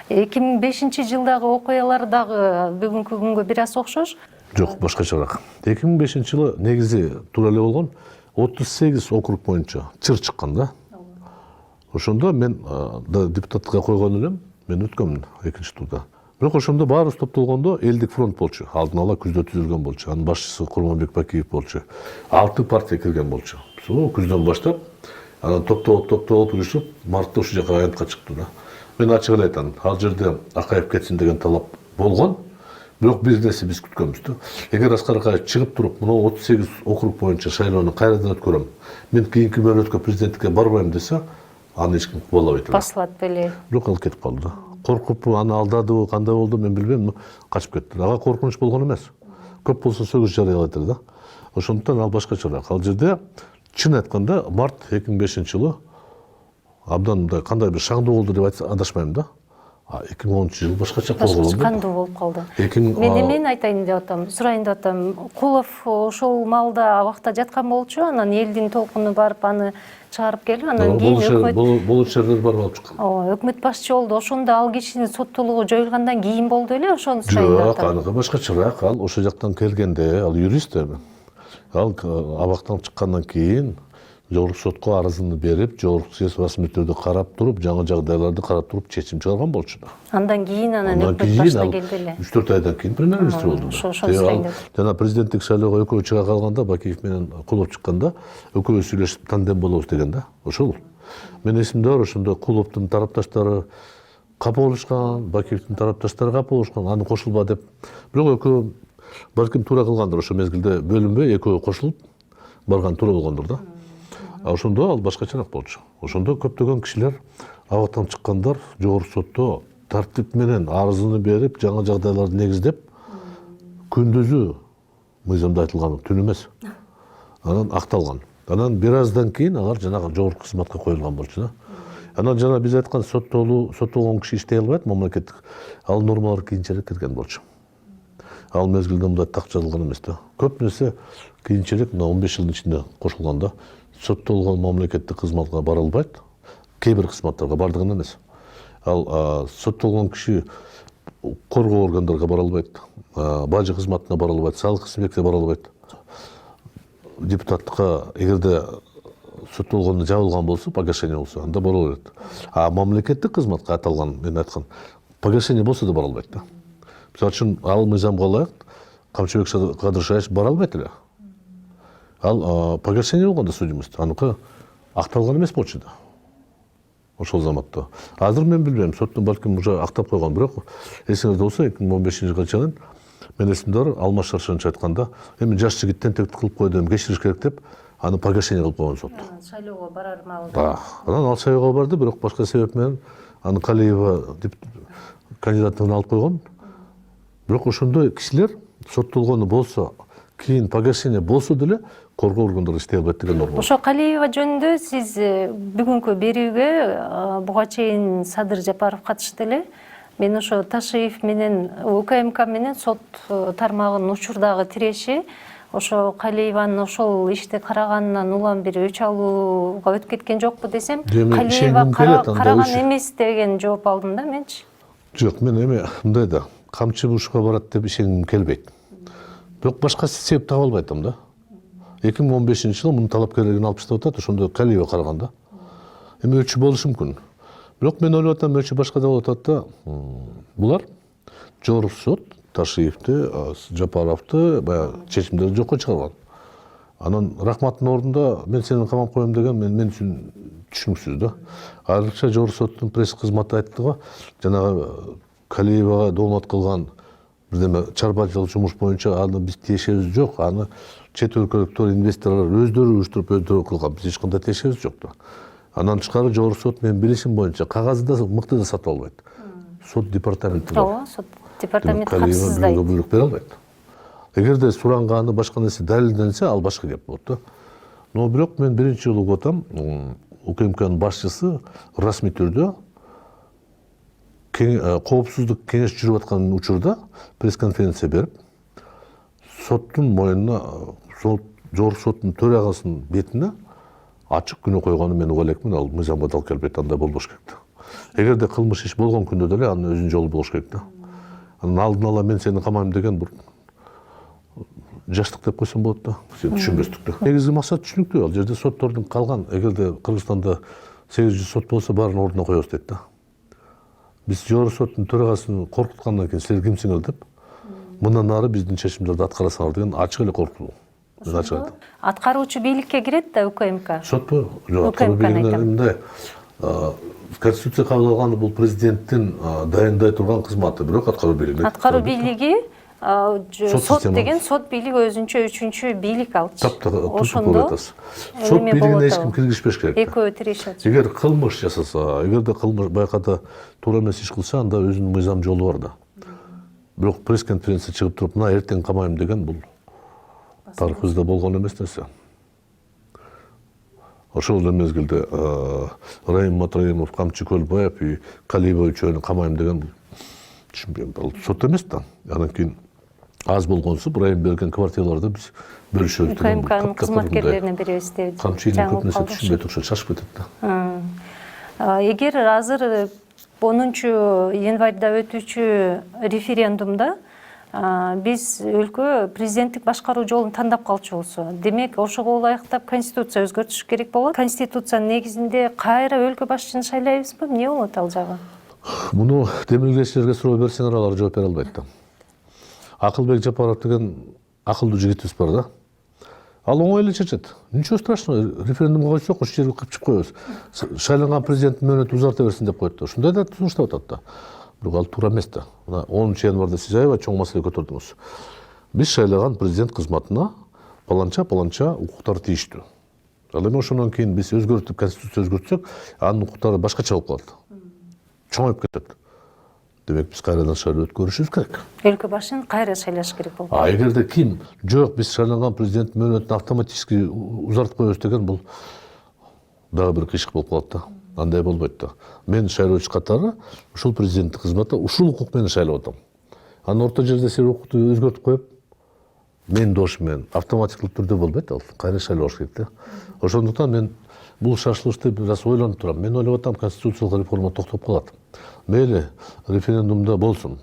2005-жылдагы окуялар дагы бүгүнкү күнгө бир аз окшош. Жок, башкачараак. 2005-жылы негизи туура эле болгон 38 округ боюнча чыр чыккан да. Ошондо мен депутатка койгон элем, мен өткөмүн экинчи турда. Бирок ошондо баарыбыз топтолгондо элдик фронт болчу. Алдын ала күздө түзүлгөн болчу. Анын башчысы Курманбек Бакиев болчу. 6 партия кирген болчу. Күздөн баштап, анан топтолуп урушуп, мартта ушул жака аянтка чыкты да. Мен ачык эле айтам, ал жерде Акаев кетсин деген талап болгон. Бирок бир нерсе биз күткөнбүз да. Эгер Аскар Акаев чыгып туруп, мына 38 округ боюнча шайлоону кайрадан өткөрөм, мен кийинки мөөнөткө президенттикке барбайм десе, аны эч ким кубалабайт эле. Басылат беле. Бирок ал кетип калды да. Коркуп, аны алдадыбы, кандай болду, мен билбейм, качып кетти. Ага коркунуч болгон эмес. Көп болсо сөгүз жарыялайт эле да. Ошондуктан ал башкачараак. Ал жерде чын айтканда март 2005-жылы абдан мындай кандай бир шаңдуу болду деп айтса адашпайм да. 2010-жылы башкача кылган. Кандуу болуп калды. Мен эмнени айтайын деп атам, сурайын деп атам. Кулов ошол маалда абакта жаткан болчу, анан элдин толкуну барып аны чыгарып келип, анан кийин өкмөт болуч жерлер барып алып чыккан. Өкмөт башчы болду. Ошондо ал кишинин соттуулугу жоюлгандан кийин болду эле, ошону сурайын деп атам. Жок, аныкы башкачараак. Ал ошол жактан келгенде, ал юрист эми. Ал абактан чыккандан кийин жогорку сотко арызын берип, жогорку съезд расмийлерди карап туруп, жаңы жагдайларды карап туруп чечим чыгарган болчу да. Андан кийин өкмөт башына келди эле. 3-4 айдан кийин премьер-министр болду. Жана президенттик шайлоого экөө чыга калганда, Бакиев менен Кулов чыкканда, экөөбүз сүйлөшүп тандем болобуз деген да. Ошол. Мен эсимде бар, ошондо Куловдун тарапташтары капа болушкан, Бакиевдин тарапташтары капа болушкан, аны кошулба деп. Бирок экөө балким туура кылгандыр, ошо мезгилде бөлүнбөй, экөө кошулуп барган туура болгондур да. Ошондо ал башкачараак болчу. Ошондо көптөгөн кишилер абактан чыккандар жогорку сотто тартип менен арызын берип, жаңы жагдайларды негиздеп, күндүзү мыйзамда айтылган, түн эмес. Анан акталган. Анан бир аздан кийин алар жанагы жогорку кызматка коюлган болчу да. Анан жана биз айткан соттолгон киши иштей албайт, мамлекеттик ал нормалар кийинчерээк кирген болчу. Ал мезгилде мындай так жазылган эмес да. Көп нерсе кийинчерээк мына 15 жылдын ичинде кошулганда соттолгон мамлекеттик кызматка бара албайт. Кээ бир кызматтарга бардыгын эмес. Ал соттолгон киши коргоо органдарга бара албайт, бажы кызматына бара албайт, салык инспекцияга бара албайт. Депутаттыкка эгерде соттолгону жабылган болсо, погашение болсо, анда бара алат. Мамлекеттик кызматка аталган, мен айткан, погашение болсо да бара албайт да. Мисалы үчүн ал мыйзамга ылайык Камчыбек Кадыршаевич бара албайт эле. Ал погашение болгондо судимость, аныкы акталган эмес болчу да. Ошол заматта. Азыр мен билбейм, соттун балким уже актап койгон, бирок эсиңизде болсо 2015-жылга чейин мен эсимде бар, Алмаз Шаршенович айтканда, эми жаш жигит тентектик кылып койду, эми кечириш керек деп, аны погашение кылып койгон сот. Шайлоого барар маалда. Анан ал шайлоого барды, бирок башка себеп менен аны Калиева кандидаттыгын алып койгон. Бирок ошондой кишилер соттолгону болсо, кийин погашение болсо деле коргоо органдары иштей албайт деген норма. Ошо Калиева жөнүндө сиз бүгүнкү берүүгө буга чейин Садыр Жапаров катышты эле. Мен ошо Ташиев менен УКМК менен сот тармагынын учурдагы тиреши ошо Калиеванын ошол ишти караганынан улам бир өч алууга өтүп кеткен жокпу десем, Калиева караган эмес деген жооп алдым да менчи. Жок, мен эми мындай да, камчы бушка барат деп ишенгим келбейт. Бирок башка себеп таба албайтам да. 2015-жылы мунун талапкерлерин алып таштап атат, ошондо Калиева караган да. Эми өчү болушу мүмкүн. Бирок мен ойлоп атам, өчү башкада болуп атат да. Булар жогорку сот Ташиевди, Жапаровду баягы чечимдерди жокко чыгарган. Анан рахматтын ордунда мен сени камап коем деген мен үчүн түшүнүксүз да. Айрыкча Жогорку соттун пресс кызматы айтты го, жанагы Калиевага доомат кылган бирдеме чарбачылык жумуш боюнча аны биз тиешебиз жок, аны чет өлкөлүктөр инвесторлор өздөрү уюштуруп өздөрү кылган, биз эч кандай тиешебиз жок да. Андан тышкары Жогорку сот менин билишим боюнча кагазды да мыкты да сатып албайт. Сот департаменти бар. Ооба, сот департаменти капсыздайт. Калиева буйрук бере албайт. Эгерде суранганы башка нерсе далилденсе, ал башка кеп болот да. Но бирок мен биринчи жолу угуп атам, УКМКнын башчысы расмий түрдө коопсуздук кеңеш жүрүп аткан учурда пресс-конференция берип, соттун моюнуна, Жогорку соттун төрагасынын бетине ачык күнөө койгону мен уга элекмин, ал мыйзамга дал келбейт, андай болбош керек да. Эгерде кылмыш иш болгон күндө деле анын өзүнүн жолу болуш керек да. Анын алдын ала мен сени камайм деген бул жаштык деп койсом болот да, сен түшүнбөстүк да. Негизги максат түшүнүктүү, ал жерде соттордун калган, эгерде Кыргызстанда 800 сот болсо баарын ордуна коебуз дейт да. Биз Жогорку соттун төрагасын коркуткандан кийин силер кимсиңер деп, мындан ары биздин чечимдерди аткарасыңар деген ачык эле коркуу. Мен ачык айтам. Аткаруучу бийликке кирет да УКМК. Сотпу? Жок, аткаруу бийлигине мындай Конституция кабыл алганы бул президенттин дайындай турган кызматы, бирок аткаруу бийлиги. Аткаруу бийлиги сот деген сот бийлиги өзүнчө үчүнчү бийлик алчу. Ошондо сот бийлигине эч ким киргизбеш керек. Экөө тирешет. Эгер кылмыш жасаса, эгерде кылмыш байкада туура эмес иш кылса, анда өзүнүн мыйзам жолу бар да. Бирок пресс-конференция чыгып туруп, мына эртең камайм деген бул тарыхыбызда болгон эмес нерсе. Ошол эле мезгилде Раим Матраимов, Камчы Көлбаев и Калиева үчөөнү камайм деген бул түшүнбөйм. Бул сот эмес да. Анан кийин аз болгонсу Раим берген квартираларды биз бөлүшөбүз деген. УКМКнын кызматкерлерине беребиз деп. Камчынын көп нерсе түшүнбөй турса шашып кетет да. Эгер азыр 10-январда өтүүчү референдумда биз өлкө президенттик башкаруу жолун тандап калчу болсо, демек ошого ылайыктап конституция өзгөртүш керек болот. Конституциянын негизинде кайра өлкө башчысын шайлайбызбы? Эмне болот ал жагы? Муну демилгечилерге суроо берсеңер, алар жооп бере албайт да. Акылбек Жапаров деген акылдуу жигитибиз бар да. Ал оңой эле чечет. Ничего страшного, референдумга койсок, ошол жерге кыпчып коебуз. Шайланган президенттин мөөнөтү узарта берсин деп коет да. Ушундай да сунуштап атат да. Бирок ал туура эмес да. 10-январда сиз аябай чоң маселе көтөрдүңүз. Биз шайлаган президент кызматына паланча укуктар тийиштүү. Ал эми ошондон кийин биз өзгөртүп, конституция өзгөртсөк, анын укуктары башкача болуп калат. Чоңоюп кетет. Демек биз кайрадан шайлоо өткөрүшүбүз керек. Өлкө башчысын кайра шайлаш керек болот. Эгерде ким жок, биз шайланган президент мөөнөтүн автоматически узартып коебуз деген бул дагы бир кыйшык болуп калат да. Андай болбойт да. Мен шайлоочу катары ушул президенттик кызматта ушул укук менен шайлап атам. Анын орто жерде силер укукту өзгөртүп коюп, мен дош менен автоматикалык түрдө болбойт ал. Кайра шайлаш керек да. Ошондуктан мен бул шашылышты бир аз ойлонуп турам. Мен ойлоп атам, конституциялык реформа токтоп калат. Мейли референдумда болсун.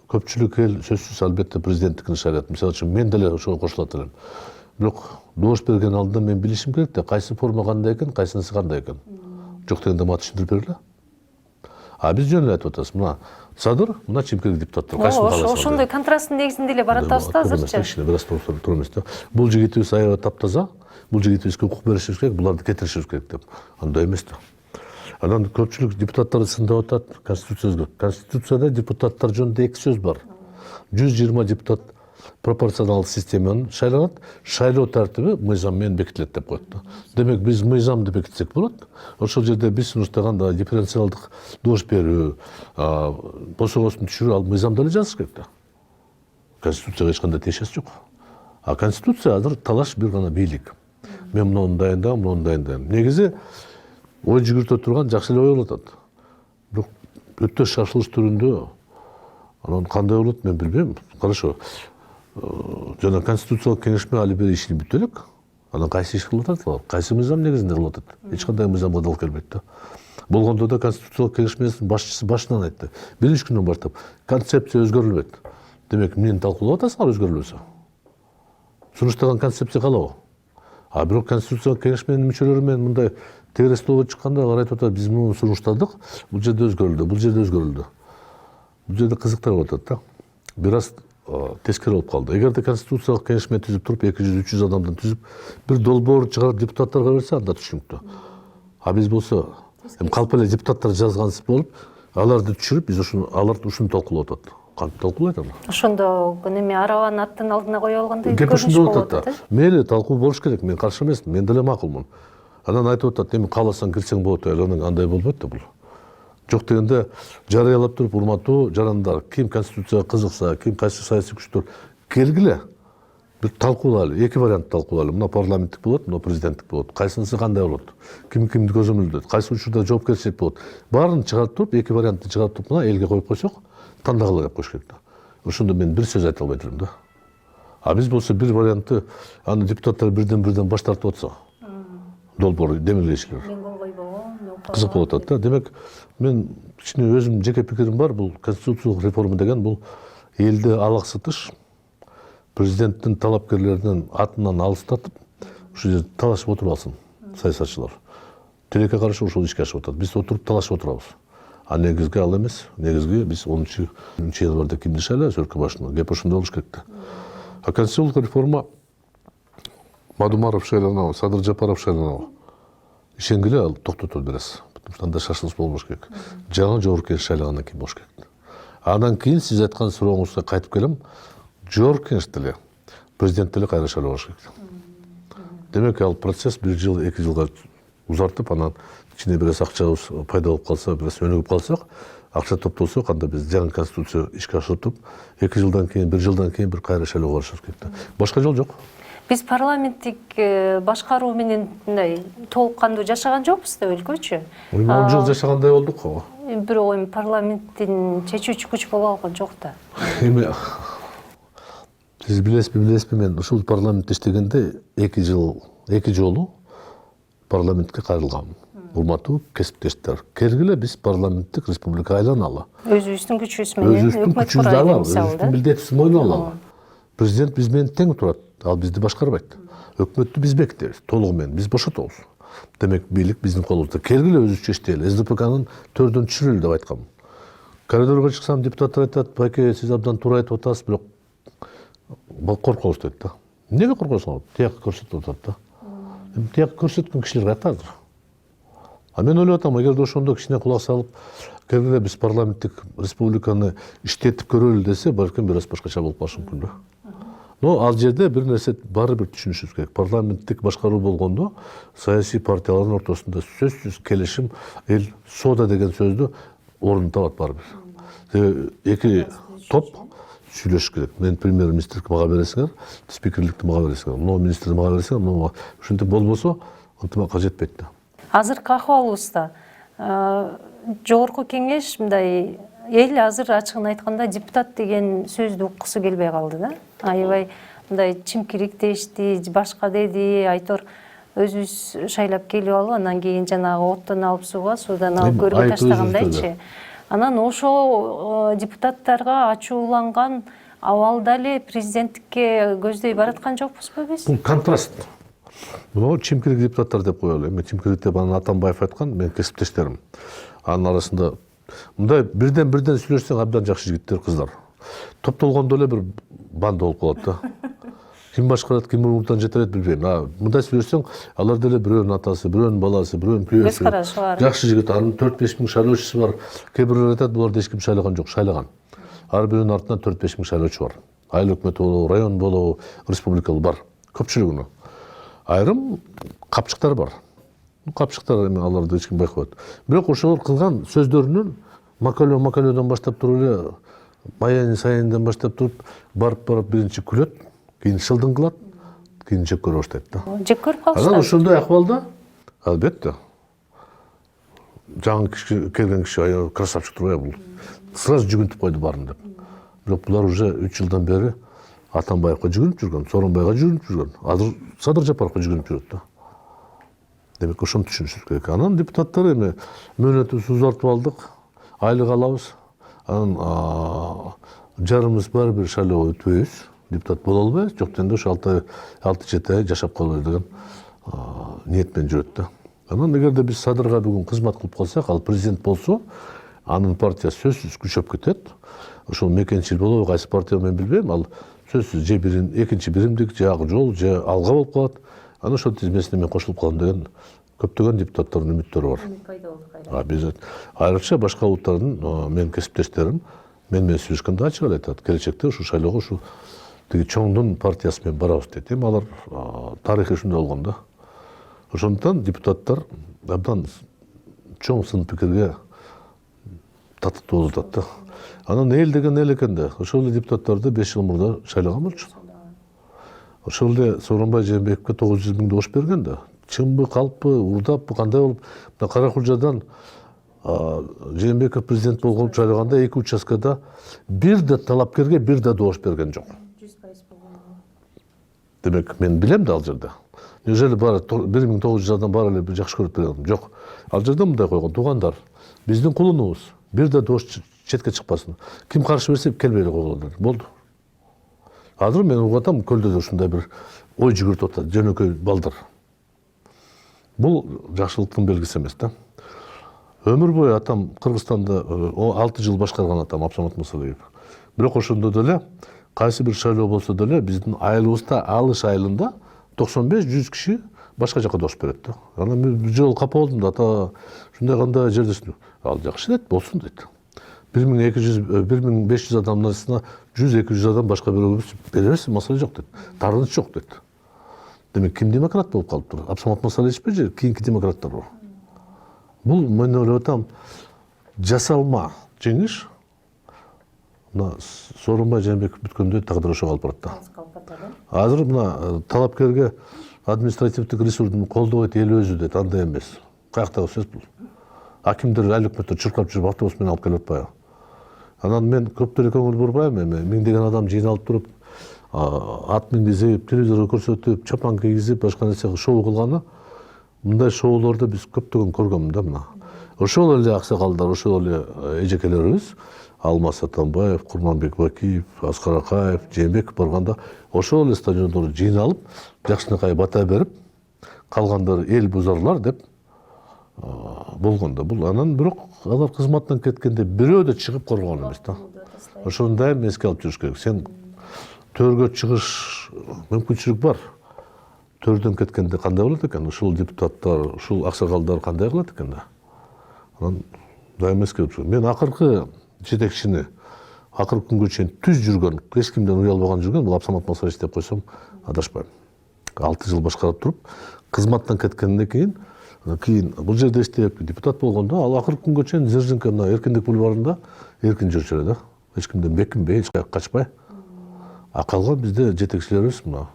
Көпчүлүк эл сөзсүз албетте президенттикин шайлайт. Мисалы үчүн мен деле ошого кошулат элем. Бирок добуш берген алдында мен билишим керек да, кайсы форма кандай экен, кайсынысы кандай экен. Жок дегенде мага түшүндүрүп бергиле. Биз жөн эле айтып атабыз. Мына Садыр, мына чимкирик депутаттар. Кайсын каалайсыңар? Ошондой контрасттын негизинде эле баратабыз да азырчы. Бир аз туура эмес да. Бул жигитибиз аябай таптаза, бул жигитибизге укук беришибиз керек, буларды кетиришибиз керек деп. Андай эмес да. Анан көпчүлүк депутаттарды сындап атат, конституция өзгөрт. Конституцияда депутаттар жөнүндө 2 сөз бар. 120 депутат пропорционалдык системаны шайланат, шайлоо тартиби мыйзам менен бекитилет деп коет да. Демек биз мыйзамды бекитсек болот. Ошол жерде биз сунуштаган дифференциалдык добуш берүү, босогосун түшүрүү, ал мыйзамда эле жазыш керек да. Конституцияга эч кандай тиешеси жок. Конституция азыр талаш бир гана бийлик. Мен муну дайындайм. Негизи ой жүгүртө турган жакшы эле ой болуп атат. Бирок өтө шашылыш түрүндө анан кандай болот мен билбейм. Хорошо. Жана конституциялык кеңешме али бери ишин бүтө элек. Анан кайсы иш кылып атат алар? Кайсы мыйзам негизинде кылып атат? Эч кандай мыйзамга дал келбейт да. Болгондо да конституциялык кеңешменин башчысы башынан айтты. Биринчи күнүнөн баштап концепция өзгөрүлбөйт. Демек эмнени талкуулап атасыңар өзгөрүлбөсө? Сунуштаган концепция калабы? Бирок конституциялык кеңешменин мүчөлөрү менен мындай тегерестөө чыкканда алар айтып атат, биз муну сунуштадык, бул жерде өзгөрүлдү, бул жерде өзгөрүлдү. Бул жерде кызыктар болуп атат да. бир аз тескери болуп калды. Эгерде конституциялык кеңешме түзүп туруп 200-300 адамдан түзүп бир долбоор чыгарып депутаттарга берсе анда түшүнүктүү. А биз болсо эми калп эле депутаттар жазгансыз болуп, аларды түшүрүп биз аларды ушуну талкуулап атат. Кантип талкуулайт аны? Ошондо неме арабаны аттын алдына кое алгандай Кеп көрүнүш ушундай болуп болуп атат. атат. Мейли талкуу болуш керек, мен каршы эмесмин, мен деле макулмун. Анан айтып атат, эми кааласаң кирсең болот, анан андай болбойт да бул. Жок дегенде жарыялап туруп урматтуу жарандар, ким конституцияга кызыкса, ким кайсы саясий күчтөр келгиле. Бир талкуулайлы, эки вариант талкуулайлы. Мына парламенттик болот, мына президенттик болот. Кайсынысы кандай болот? Ким кимди көзөмөлдөйт? Кайсы учурда жоопкерчилик болот? Баарын чыгарып туруп, эки вариантты чыгарып туруп, мына элге коюп койсок, тандагыла деп коюш керек да. Ошондо мен бир сөз айта албай элем да. А биз болсо бир вариантты аны депутаттар бирден баш тартып атса, долбоор демилгечилер. Кызык болуп атат да. Демек, мен кичине өзүм жеке пикирим бар, бул конституциялык реформа деген бул элди алаксытыш, президенттин талапкерлеринин атынан алыстатып, ушу жерде талашып отуруп алсын саясатчылар. Тилекке каршы ошол ишке ашып атат. Биз отуруп талашып отурабыз. А негизги ал эмес. Негизги биз 10-чы январда кимди шайлайбыз өлкө башына. Кеп ошондой болуш керек да. А конституциялык реформа Мадумаров шайланабы, Садыр Жапаров шайланабы. Ишенгиле ал токтотот бир аз. Потому что анда шашылыш болбош керек. Жаңы жогорку кеңеш шайлагандан кийин болуш керек. Андан кийин сиз айткан сурооңузга кайтып келем. Жогорку кеңеш деле, президент деле кайра шайлабаш керек. Демек ал процесс 1 жыл, 2 жылга узартып, анан кичине бир аз акчабыз пайда болуп калса, бир аз өнүгүп калсак, акча топтосок, анда биз жаңы конституция ишке ашыртып, 2 жылдан кийин, 1 жылдан кийин бир кайра шайлоого барышыбыз керек. Башка жол жок. Биз парламенттик башкаруу менен мындай толук кандуу жашаган жокпуз да өлкөчү. 10 жыл жашагандай болдук го. Бирок эми парламенттин чечүүчү күч боло алган жок да. Эми сиз билесизби, мен ушул парламентте иштегенде 2 жолу парламентке кайрылганмын. Урматтуу кесиптештер, келгиле биз парламенттик республика айланалы. Өзүбүздүн күчүбүз менен Өкмөт куралы, өзүбүздүн милдетибизди мойнуна алалы. Президент биз менен тең турат, ал бизди башкарбайт. Өкмөттү биз бекитебиз, толугу менен биз бошотобуз. Демек бийлик биздин колубузда. Келгиле өзүбүзчө иштейли. СДПКнын төрдөн түшүрөлү деп айткам. Коридорго чыксам, депутаттар айтат, байке, сиз абдан туура айтып атасыз, бирок коркобуз дейт да. Эмнеге коркосуңар? Тияк көрсөтүп атат да. Тияк көрсөткөн кишилер катардыр. А мен ойлоп атам, эгерде ошондо кичине кулак салып, келгиле биз парламенттик республиканы иштетип көрөлү десе, балким бир аз башкача болуп калышы мүмкүн да. Но ал жерде бир нерсе баары бир түшүнүшүбүз керек. Парламенттик башкаруу болгондо саясий партиялардын ортосунда сөзсүз келишим, эл соода деген сөздү ордун табат баары бир. Эки топ сүйлөшүш керек. Мен премьер-министрликти мага бересиңер, спикерликти мага бересиңер, мына министрди мага бересиңер, мына ушинтип болбосо, ынтымакка жетпейт да. Азыркы акыбалыбызда жогорку кеңеш мындай эл азыр ачыгын айтканда депутат деген сөздү уккусу келбей калды да. Аябай мындай чимкирик дешти, башка деди, айтор өзүбүз шайлап келип алып, анан кийин жанагы оттон алып суудан алып көргө таштагандайчы. Анан ошол депутаттарга ачууланган абалда эле президенттикке көздөй бараткан жокпузбу биз? Бул контраст. Мына чимкирик депутаттар деп коелу. Эми чимкирик деп анан Атамбаев айткан, мен кесиптештерим. Анын арасында мындай бирден сүйлөшсөң абдан жакшы жигиттер, кыздар. Топтолгондо эле бир банда болуп калат да. Ким башкарат, ким мурдан жетелет билбейм. Мындай сүйлөшсөң, алар деле бирөөнүн атасы, бирөөнүн баласы, бирөөнүн күйөөсү. Көз карашы бар. Жакшы жигит, анын 4-5 миң шайлоочусу бар. Кээ бирлер айтат, буларда эч ким шайлаган жок, шайлаган. Ар бирөөнүн артынан 4-5 миң шайлоочу бар. Айыл өкмөтү болобу, район болобу, республикалык бар. Көпчүлүгүнө. Айрым капчыктар бар. Капчыктар эми аларды эч ким байкабайт. Бирок ошолор кылган сөздөрүнүн макалөдөн баштап туруп эле, баян-саянден баштап туруп, барып биринчи күлөт, кийин шылдың кылат, кийин жек көрө баштайт да. Жек көрүп калышат. Анан ошондой акыбалда, албетте, жаңы келген киши красавчик турбайбы, бул сразу жүгүнтүп койду баарын деп. Бирок булар уже 3 жылдан бери Атамбаевка жүгүнүп жүргөн, Сооронбайга жүгүнүп жүргөн, азыр Садыр Жапаровго жүгүнүп жүрөт да. Демек ошону түшүнүшүбүз керек. Анан депутаттар эми мөөнөтүбүздү узартып алдык, айлык алабыз. Анан жарымыбыз баары бир шайлоого өтпөйбүз, депутат боло албайбыз, жок дегенде ошо 6-7 ай жашап калалы деген ниетмен жүрөт да. Анан эгерде биз Садырга бүгүн кызмат кылып калсак, ал президент болсо, анын партиясы сөзсүз күчөп кетет. Ошол мекенчил болобу, кайсы партия мен билбейм, ал сөзсүз же экинчи биримдик, же ак жол, же алга болуп калат. Анан ошол тизмесине мен кошулуп калам деген көптөгөн депутаттардын үмүттөрү бар. Биз айрыкча башка улуттардын менин кесиптештерим менен сүйлөшкөндө ачык эле айтат. Келечекте ушул шайлоого ушу тиги чоңдун партиясы менен барабыз дейт. Эми алар тарыхый ушундай болгон да. Ошондуктан депутаттар абдан чоң сын пикирге татыктуу болуп атат да. Анан эл деген эл экен да. Ошол эле депутаттарды 5 жыл мурда шайлаган болчу. Ошол эле Сооронбай Жээнбековке 900 миң добуш берген да. Чынбы, калппы, урдаппы, кандай болуп? Мына Каракулжадан Жээнбеков президент болгон шайлаганда 2 участкада бир да талапкерге бир да добуш берген жок. 100% болгон. Демек, мен билем да ал жерде. Неужели баары 1900 адам баары эле жакшы көрүп берген? Жок. Ал жерде мындай койгон: туугандар, биздин кулунубуз, бир да добуш четке чыкпасын. Ким каршы берсе келбей эле койгула. Болду. Азыр мен угуп атам, көлдө да ушундай бир ой жүгүртүп атат, жөнөкөй балдар. Бул жакшылыктын белгиси эмес да. Өмүр бою атам Кыргызстанда 6 жыл башкарган атам Абсамат Мусалиев. Бирок ошондо деле кайсы бир шайлоо болсо деле биздин айылыбызда алыш айылында 95-100 киши башка жака добуш берет да. Анан мен бир жолу капа болдум да, ата ушундай кандай жердесиң? Ал жакшы дейт, болсун дейт. 1500 адамдын арасына 100-200 адам башка бирөөгө берерсиң, маселе жок дейт. Тарыныч жок дейт. Демек, ким демократ болуп калыптыр? Абсамат Мусалиевичпи же кийинки демократтар бар? Бул мен ойлоп атам, жасалма жеңиш мына Сооронбай Жээнбеков бүткөндө такдыр ошого алып барат да. Азыр мына талапкерге административдик ресурстун колдобойт эл өзү дейт, андай эмес. Каяктагы сөз бул? Акимдер эл өкмөттөр чуркап жүрүп автобус менен алып келип атпайбы? Анан мен көптөргө көңүл бурбайм эми. Миңдеген адам жыйналып туруп, ат мингизип, телевизорго көрсөтүп, чапан кийгизип, башка нерсе шоу кылганы, мындай шоулорду биз көптөгөн көргөнмүн да мына. Ошол эле аксакалдар, ошол эле эжекелерибиз, Алмаз Атамбаев, Курманбек Бакиев, Аскар Акаев, Жээнбеков барганда ошол эле стадиондордо жыйналып, жакшынакай бата берип, калгандары эл бузарлар деп болгон да. Бул анан бирок алар кызматтан кеткенде бирөө да чыгып коргон эмес да. Ошону дайым эске алып жүрүш керек. Сен төргө чыгыш мүмкүнчүлүк бар. Төрдөн кеткенде кандай болот экен? Ушул депутаттар, ушул аксакалдар кандай кылат экен да? Анан дайым эске алып жүрүш. Мен акыркы жетекчини акыркы күнгө чейин түз жүргөн, эч кимден уялбаган жүргөн бул Абсамат Мусалиевич деп койсом адашпайм. 6 жыл башкарып туруп, кызматтан кеткенден кийин бул жерде иштеп депутат болгондо ал акыркы күнгө чейин Дзержинка мына Эркиндик бульварында эркин жүрчү эле да. Эч кимден бекинбей, эч жака качпай. А калган бизде жетекчилерибиз мына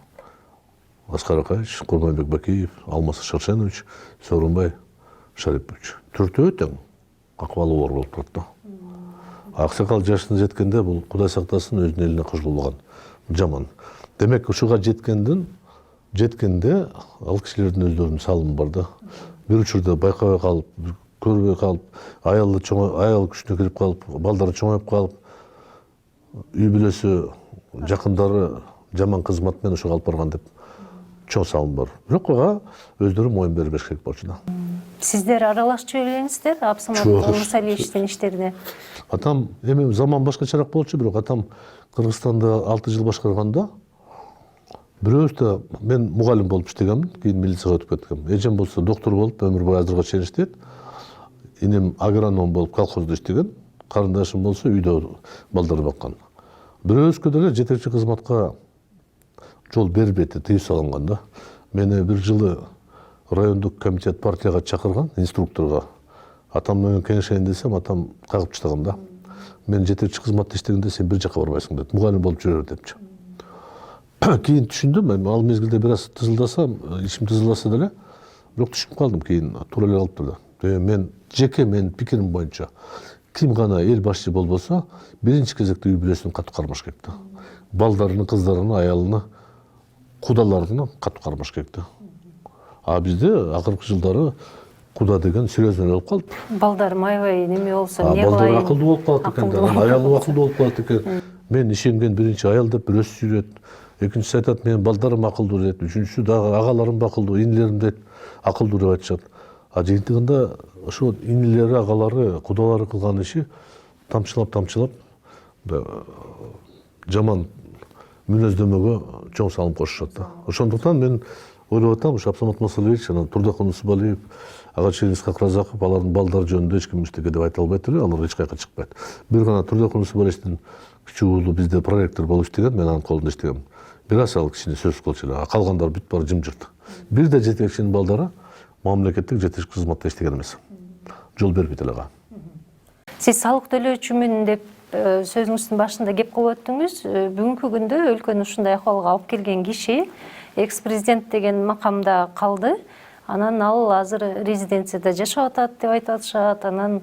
Аскар Акаевич, Курманбек Бакиев, Алмаз Шаршенович, Сооронбай Шарипович. Төртөө тең акыбалы оор болуп турат да. Аксакал жашына жеткенде бул Кудай сактасын өзүнүн элине кошулбаган жаман. Демек ушуга жеткенде ал кишилердин өздөрүнүн салымы бар да. Бир учурда байкабай калып, көрбөй калып, аял күчүнө кирип калып, балдары чоңоюп калып, үй бүлөсү, жакындары жаман кызмат менен ошого алып барган деп чоң салым бар. Бирок ага өздөрү моюн берип бериш керек болчу да. Сиздер аралашчу элеңиздер Абсамат Мусалиевичтин иштерине? Атам эми заман башкачараак болчу, бирок атам Кыргызстанда 6 жыл башкарганда бирөөбүз да, мен мугалим болуп иштегенмин, кийин милицияга өтүп кеткем. Эжем болсо доктор болуп өмүр бою азыркыга чейин иштейт. Инем агроном болуп колхоздо иштеген. Карындашым болсо үйдө балдар баккан. Бирөөбүзгө деле жетекчи кызматка жол бербейт, тыюу салынган да. Мени бир жылы райондук комитет партияга чакырган, инструкторго. Атам менен кеңешейин десем, атам кагып таштаган да. Мен жетекчи кызматта иштегенде сен бир жака барбайсың деп, мугалим болуп жүрөр депчи. Кийин түшүндүм, ал мезгилде бир аз тызылдасам, ишим тызылдаса деле, бирок түшүнүп калдым, кийин туура эле калып турду. Мен менин пикирим боюнча ким гана эл башчы болбосо, биринчи кезекте үй бүлөсүн катуу кармаш керек да. Балдарыны, кыздарыны, аялыны, кудаларыны катуу кармаш керек да. А бизде акыркы жылдары куда деген серьезно болуп калып. Балдарым аябай неме болсо, не кылайын? Балдар акылдуу болуп калат экен, аялы акылдуу болуп калат экен. Мен ишенген биринчи аял деп бирөөсү сүйлөт. Экинчиси айтат, менин балдарым акылдуу дейт. Үчүнчүсү дагы агаларым акылдуу, инилерим дейт, акылдуу деп айтышат. А жыйынтыгында ошо инилери, агалары, кудалары кылган иши тамчылап жаман мүнөздөмөгө чоң салым кошушат да. Ошондуктан мен ойлоп атам, ушу Абсамат Масалевич, анан Турдакун Усубалиев, Агачерин Исхак Разаков, алардын балдары жөнүндө эч ким эчтеке деп айта албайт эле, алар эч кайка чыкпайт. Бир гана Турдакун Усубалиевдин кичүү уулу бизде проректор болуп иштеген, мен анын колунда иштегем. Бир аз ал кичине сөз кылчу эле, калгандар бүт баары жымжырт. Бир да жетекчинин балдары мамлекеттик жетекчи кызматта иштеген эмес. Жол бербейт эле ага. Сиз салык төлөөчүмүн деп сөзүңүздүн башында кеп кылып өттүңүз. Бүгүнкү күндө өлкөнү ушундай акыбалга алып келген киши экс-президент деген макамда калды. Анан ал азыр резиденцияда жашап атат деп айтып атышат. Анан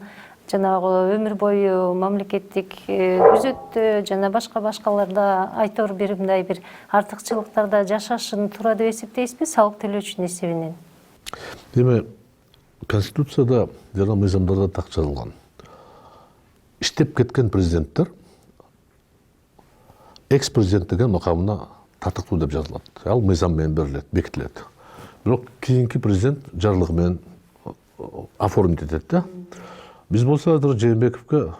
жанагы өмүр бою мамлекеттик күзөттө жана башкаларда айтор бир мындай бир артыкчылыктарда жашашын туура деп эсептейсизби салык төлөөчүнүн эсебинен? Деме, Конституцияда жана мыйзамдарда так жазылган. Иштеп кеткен президенттер экс-президент деген макамына татыктуу деп жазылат. Ал мыйзам менен берилет, бекитилет. Бирок кийинки президент жарлыгы менен оформить этет да. Биз болсо азыр Жээнбековго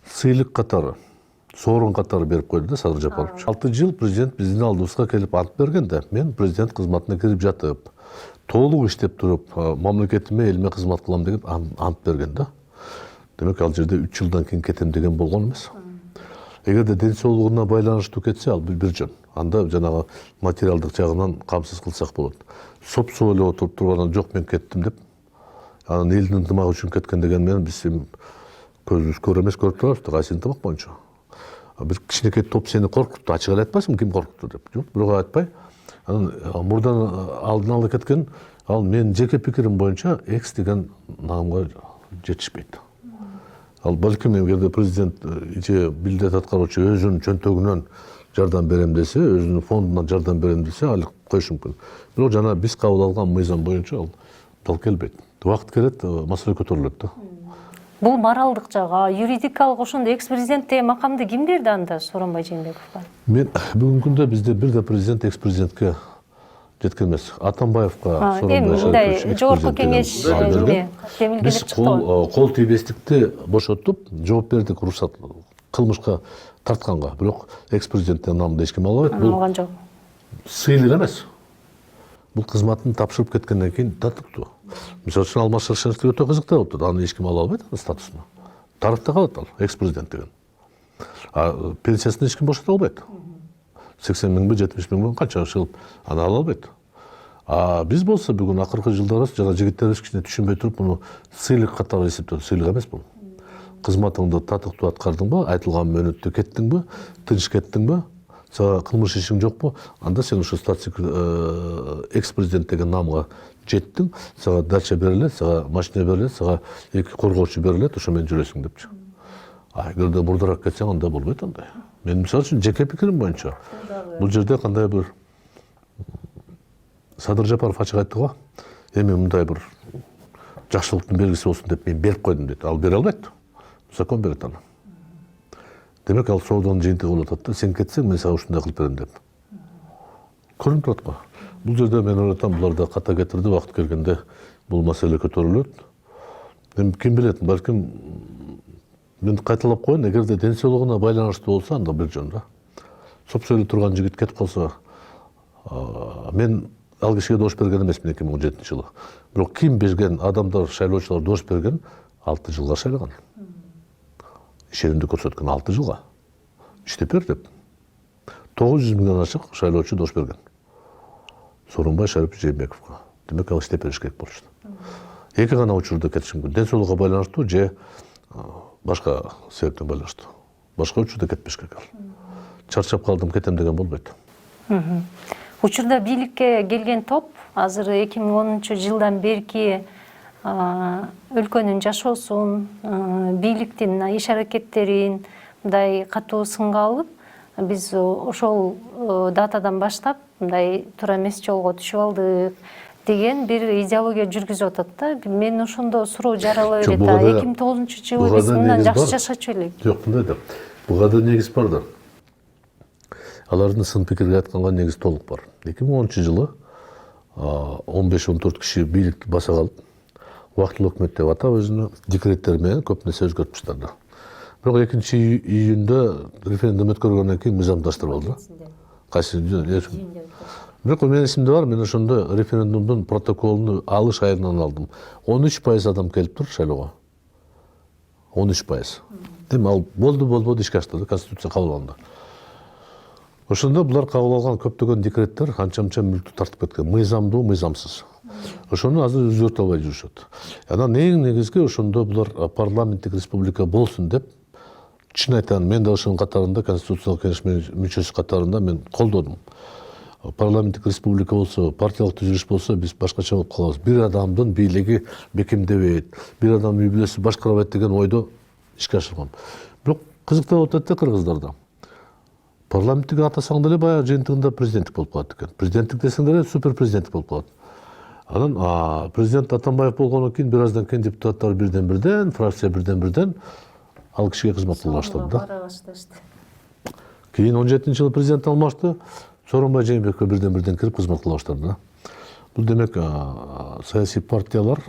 сыйлык катары, соорун катары берип койду да Садыр Жапарович. 6 жыл президент биздин алдыбызга келип ант бергенде, мен президент кызматына кирип жатып, толук иштеп туруп, мамлекетиме, элиме кызмат кылам деп ант берген да. Демек ал жерде 3 жылдан кийин кетем деген болгон эмес. Эгерде ден соолугуна байланыштуу кетсе, ал бир жөн. Анда жанагы материалдык жагынан камсыз кылсак болот. Сопсу эле отуруп тургандан жок мен кеттим деп, анан элдин ынтымагы үчүн кеткен деген менен биз көзүбүз көрө эмес көрүп турабыз да, кайсы ынтымак боюнча. Бир кичинекей топ сени коркутту, ачык эле айтпайсыңбы ким коркутту деп. Жок, бирок айтпай. Анан мурдан алдын ала кеткен, ал менин жеке пикирим боюнча экс деген наамга жетишпейт. Ал балким эгерде президент же милдет аткаруучу өзүнүн чөнтөгүнөн жардам берем десе, өзүнүн фондунан жардам берем десе, ал коюш мүмкүн. Бирок жана биз кабыл алган мыйзам боюнча ал дал келбейт. Убакыт келет, маселе көтөрүлөт да. Бул моралдык жагы, юридикалык ошондо экс-президент деген макамды ким берди анда Сооронбай Жээнбековго? Мен бүгүнкү күндө бизде бир да президент экс-президентке жеткен эмес. Атамбаевка Сооронбай жогорку кеңеш биз кол тийбестикти бошотуп, жооп бердик уруксат кылмышка тартканга. Бирок экс-президенттин намында эч ким албайт. Бул алган жок. Сыйлык эмес. Бул кызматын тапшырып кеткенден кийин татыктуу. Мисалы үчүн Алмаз Шаршеновди өтө кызыктап атат. Аны эч ким ала албайт анын статусун. Тарыхта калат ал экс-президент деген. Пенсиясын эч ким бошото албайт. 80 миңби, 70 миңби канча жыл аны ала албайт. Биз болсо бүгүн акыркы жылдары жана жигиттерибиз кичине түшүнбөй туруп муну сыйлык катары эсептеп, сыйлык эмес бул. Кызматыңды татыктуу аткардыңбы, айтылган мөөнөттө кеттиңби, тынч кеттиңби, сага кылмыш ишиң жокпу, анда сен ушу статик экс-президент деген намга жеттиң, сага дача берилет, сага машина берилет, сага эки коргоочу берилет, ошо менен жүрөсүң депчи. Эгерде мурдараак кетсең, анда болбойт андай. Мен мисалы үчүн жеке пикирим боюнча бул жерде кандай бир Садыр Жапаров ачык айтты го, эми мындай бир жакшылыктын белгиси болсун деп мен берип койдум дейт. Ал бере албайт. Закон берет аны. Демек ал соодонун жыйынтыгы болуп атат да, сен кетсең мен сага ушундай кылып берем деп. Көрүнүп турат го. Бул жерде мен ойлойм, булар да ката кетирди, убакыт келгенде бул маселе көтөрүлөт. Эми ким билет, балким мен кайталап коеюн, эгерде ден соолугуна байланыштуу болсо, анда бир жөн да. Сопсо эле турган жигит кетип калса, мен ал кишиге дош берген эмесмин 2017 жылы. Бирок ким берген, адамдар, шайлоочулар дош берген 6 жылга шайлаган. Ишенимди көрсөткөн 6 жылга. Иштеп бер деп. 900 миңден ашык шайлоочу дош берген. Сооронбай Шарипович Жээнбековго. Демек ал иштеп бериш керек болчу. Эки гана учурда кетиш мүмкүн. Ден соолугуга байланыштуу же башка себептен байланыштуу. Башка учурда кетпеш керек ал. Чарчап калдым, кетем деген болбойт. Учурда бийликке келген топ азыр 2010 жылдан берки өлкөнүн жашоосун, бийликтин иш аракеттерин мындай катуу сынга алып, биз ошол датадан баштап мындай туура эмес жолго түшүп алдык деген бир идеология жүргүзүп атат да. Мен ошондо суроо жаралып эле, 2009 жылы биз мындан жакшы жашачу элек. Жок, мындай да. Буга да негиз бар да. Алардын сын пикирге айтканга негиз толук бар. 2010 жылы 15-14 киши бийликти баса калып, убактылуу өкмөт деп атап өзүнүн декреттери менен көп нерсе өзгөртүп баштады. Бирок 2-июнда референдум өткөргөндөн кийин мыйзамдаштырып алды. Кайсы бирок менин эсимде бар, мен ошондо референдумдун протоколун алыш айынан алдым. 13% адам келиптир шайлоого. 13%. Дем ал болду ишке ашты, конституция кабыл алынды. Ошондо булар кабыл алган көптөгөн декреттер анча-мынча мүлктү тартып кеткен, мыйзамдуу, мыйзамсыз. Ошону азыр өзгөртө албай жүрүшөт. Анан эң негизги ошондо булар парламенттик республика болсун деп, чын айтам, мен да ошонун катарында конституциялык кеңеш мүчөсү катарында мен колдодум. Парламенттик республика болсо, партиялык түзүлүш болсо, биз башкача болуп калабыз. Бир адамдын бийлиги бекемдебейт, бир адам үй бүлөсү башкарбайт деген ойдо ишке ашырган. Бирок кызыктуу болуп атат кыргыздарда. Парламенттик атасаң деле баягы жыйынтыгында президенттик болуп калат экен. Президенттик десең деле супер президенттик болуп калат. Анан президент Атамбаев болгондон кийин бир аздан кийин депутаттар бирден-бирден, фракция бирден-бирден ал кишиге кызмат кыла баштады да. Кийин 17-жылы президент алмашты, Сооронбай Жээнбековго бирден-бирден кирип кызмат кыла баштады да. Бул демек саясий партиялар,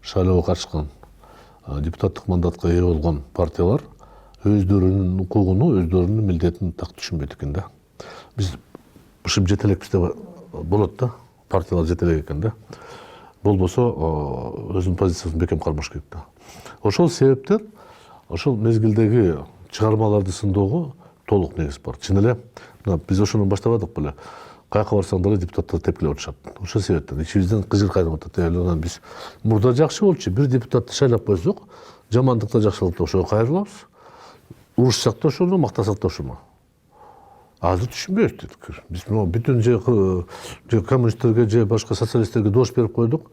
шайлоого катышкан, депутаттык мандатка ээ болгон партиялар өздөрүнүн укугуну, өздөрүнүн милдетин так түшүнбөйт экен да. Биз ушим жетелекпиз деп болот да, партиялар жетелек экен да. Болбосо өзүнүн позициясын бекем кармаш керек да. Ошол себептен ошол мезгилдеги чыгармаларды сындоого толук негиз бар. Чын эле биз ошону баштабадык беле. Каяка барсаң деле депутаттар тепкилеп атышат. Ошол себептен ичибизден кыжыр кайнап атат. Анан биз мурда жакшы болчу, бир депутатты шайлап койсок, жамандыкта жакшылыкта ошого кайрылабыз. Урушсак да ошону, мактасак да ошону. Азыр түшүнбөйбүз дедик. Биз бүтүн же коммунисттерге, же башка социалисттерге дош берип койдук.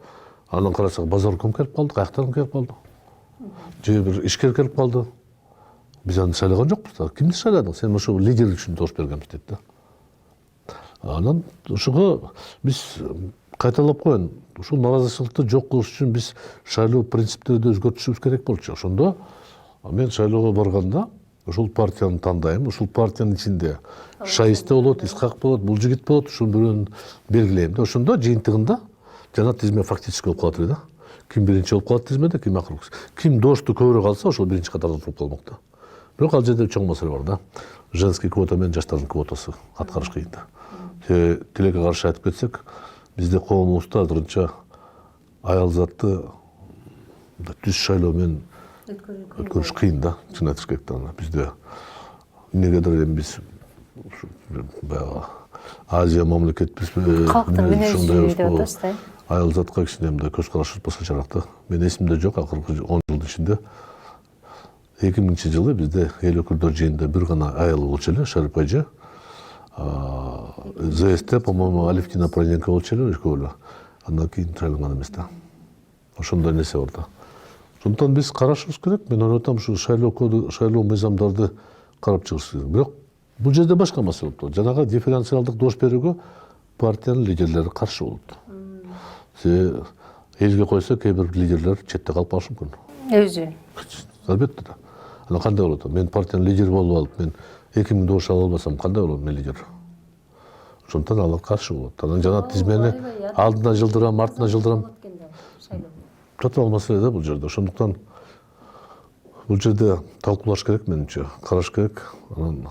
Анан карасак базарком келип калды, каяктан келип калды. Же бир ишкер келип калды. Биз аны шайлаган жокпуз да. Кимди шайладың? Сен ошо лидерлик үчүн дош бергенбиз дейт да. Анан ошого биз кайталап коеюн. Ушул наразычылыкты жок кылыш үчүн биз шайлоо принциптерди өзгөртүшүбүз керек болчу. Ошондо мен шайлоого барганда ушул партияны тандайм, ушул партиянын ичинде Шаисте болот, Исхак болот, бул жигит болот, ушул бирөөнү белгилейм да. Ошондо жыйынтыгында жана тизме фактически болуп калат да. Ким биринчи болуп калат тизмеде, ким акыркы. Ким дошту көбүрөөк алса, ошол биринчи катарда туруп калмак да. Бирок ал жерде чоң маселе бар да. Женский квота менен жаштардын квотасы аткарыш кыйын да. Тилекке каршы айтып кетсек, бизде коомубузда азырынча аял затты түз шайлоо менен өткөрүш кыйын да, чын айтыш керек да. Бизде эмнегедир эми биз баягы Азия мамлекетпизби, ошондой деп атасыз. Аял затка кичине мындай көз караш башкачараак да. Мен эсимде жок, акыркы 10 жылдын ичинде 2000-жылы бизде эл өкүлдөр жыйынында бир гана аял болчу эле, Шарипай эже. ЗСТ, по-моему, Алевтина Проненко болчу эле, экөө эле. Андан кийин шайланган эмес да. Ошондой нерсе бар да. Ошондон биз карашыбыз керек. Мен ойлоп атам, ушу шайлоо мыйзамдарды карап чыгыш керек. Бирок бул жерде башка маселе болуп. Жанагы дифференциалдык дош берүүгө партиянын лидерлери каршы болот. Элге койсо кээ бир лидерлер четте калып калышы мүмкүн. Өзү. Албетте да. Анан кандай болот? Мен партиянын лидери болуп алып, мен 2000 дош ала албасам кандай болот мен лидер? Ошондон алар каршы болот. Анан жана тизмени алдына жылдырам, артына жылдырам. Татаал маселе да бул жерде. Ошондуктан бул жерде талкуулаш керек менимче, караш керек. Анан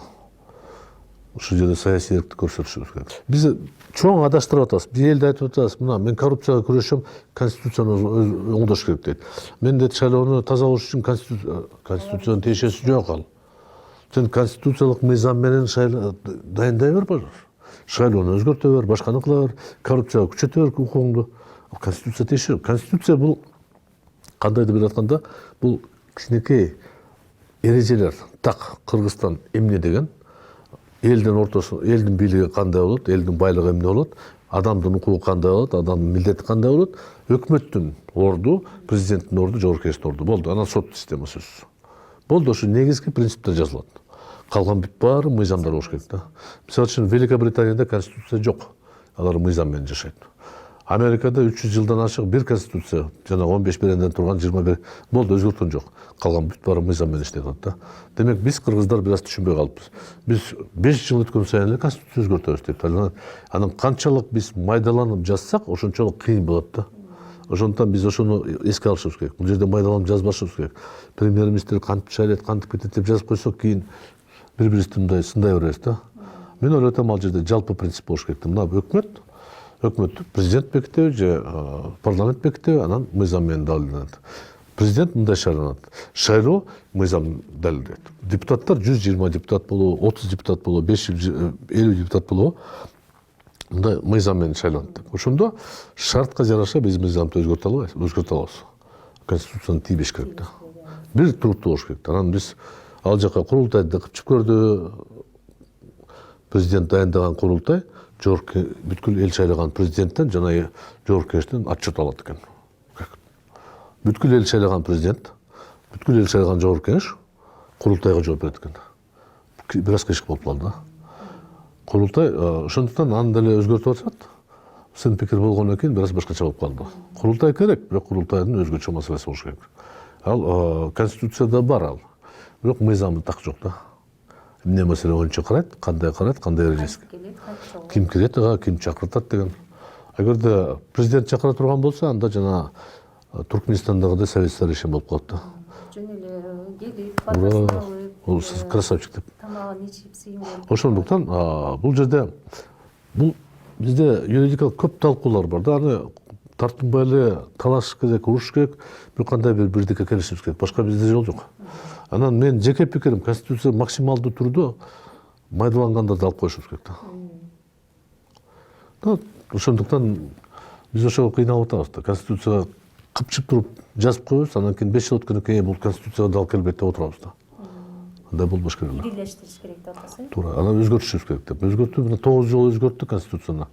ушул жерде саясий эркти көрсөтүшүбүз керек. Биз чоң адаштырып атабыз. Биз элде айтып атабыз, мына мен коррупцияга күрөшөм, конституцияны оңдош керек дейт. Мен дейт шайлоону таза болуш үчүн конституциянын тиешеси жок ал. Сен конституциялык мыйзам менен дайындай бер, пожалуйста. Шайлоону өзгөртө бер, башканы кыла бер, коррупцияга күчөтө бер укугуңду. Конституция тиешеси. Конституция бул кандайдыр бир айтканда, бул кичинекей эрежелер. Так, Кыргызстан эмне деген? Элдин ортосу, элдин бийлиги кандай болот, элдин байлыгы эмне болот, адамдын укугу кандай болот, адамдын милдети кандай болот, өкмөттүн орду, президенттин орду, жогорку кеңештин орду болду. Анан сот системасы сөзсүз. Болду, ошо негизги принциптер жазылат. Калган бүт баары мыйзамдар болуш керек да. Мисалы үчүн Великобританияда конституция жок. Алар мыйзам менен жашайт. Америкада 300 жылдан ашык бир конституция, жана 15 беренден турган 21 болду, өзгөрткөн жок. Калган бүт баары мыйзам менен иштеп атат да. Демек биз кыргыздар бир аз түшүнбөй калыппыз. Биз 5 жыл өткөн сайын эле конституция өзгөртөбүз деп. Анан канчалык биз майдаланып жазсак, ошончолук кыйын болот да. Ошондуктан биз ошону эске алышыбыз керек. Бул жерде майдаланып жазбашыбыз керек. Премьер-министр кантип шайлайт, кантип кетет деп жазып койсок, кийин бири-бирибизди мындай сындай беребиз да. Мен ойлойт атам, ал жерде жалпы принцип болуш керек. Мына өкмөт президент бекитеби же парламент бекитеби, анан мыйзам менен далилденет. Президент мындай шайланат. Шайлоо мыйзам далилдейт. Депутаттар 120 депутат болобу, 30 депутат болобу, 50 депутат болобу, мындай мыйзам менен шайланат деп. Ошондо шартка жараша биз мыйзамды өзгөртө алабыз. Конституцияны тийбеш керек да. Бир туруктуу болуш керек. Анан биз ал жака курултайды кылып көрдү. Президент дайындаган курултай жогорку бүткүл эл шайлаган президенттен жана жогорку кеңештен отчет алат экен. Бүткүл эл шайлаган президент, бүткүл эл шайлаган жогорку кеңеш курултайга жооп берет экен. Бир аз кыйшык болуп калды да. Курултай ошондуктан аны деле өзгөртүп атышат. Сын пикир болгондон кийин бир аз башкача болуп калды. Курултай керек, бирок курултайдын өзгөчө маселеси болуш керек. Ал конституцияда бар ал. Бирок мыйзамы так жок да. Эмне маселе боюнча карайт, кандай эрежеси. Ким келет, ким чакыртат деген. Эгерде президент чакыра турган болсо, анда жана Туркменистандагыдай совет старейшин болуп калат да. Жөн эле келип, фотосун алып, Ол красавчик деп. тамагын ичип, сыйын берип. Ошондуктан бул жерде бизде юридикалык көп талкуулар бар да. Аны тартынбай эле талаш керек, уруш керек, бир кандай бирдикке келишибиз керек. Башка бизде жол жок. Анан мен жеке пикирим, конституция максималдуу түрдө майдалангандарды алып коюшубуз керек да. Ошондуктан биз ошого кыйналып атабыз да. Конституцияга кыпчып туруп жазып коебуз, анан кийин 5 жыл өткөндөн кийин бул конституцияга дал келбейт деп отурабыз да. Андай болбош керек эле. Бирлештириш керек деп атасыз. Туура. Анан өзгөртүшүбүз керек деп. Өзгөртүү мына 9 жолу өзгөрттү конституцияны.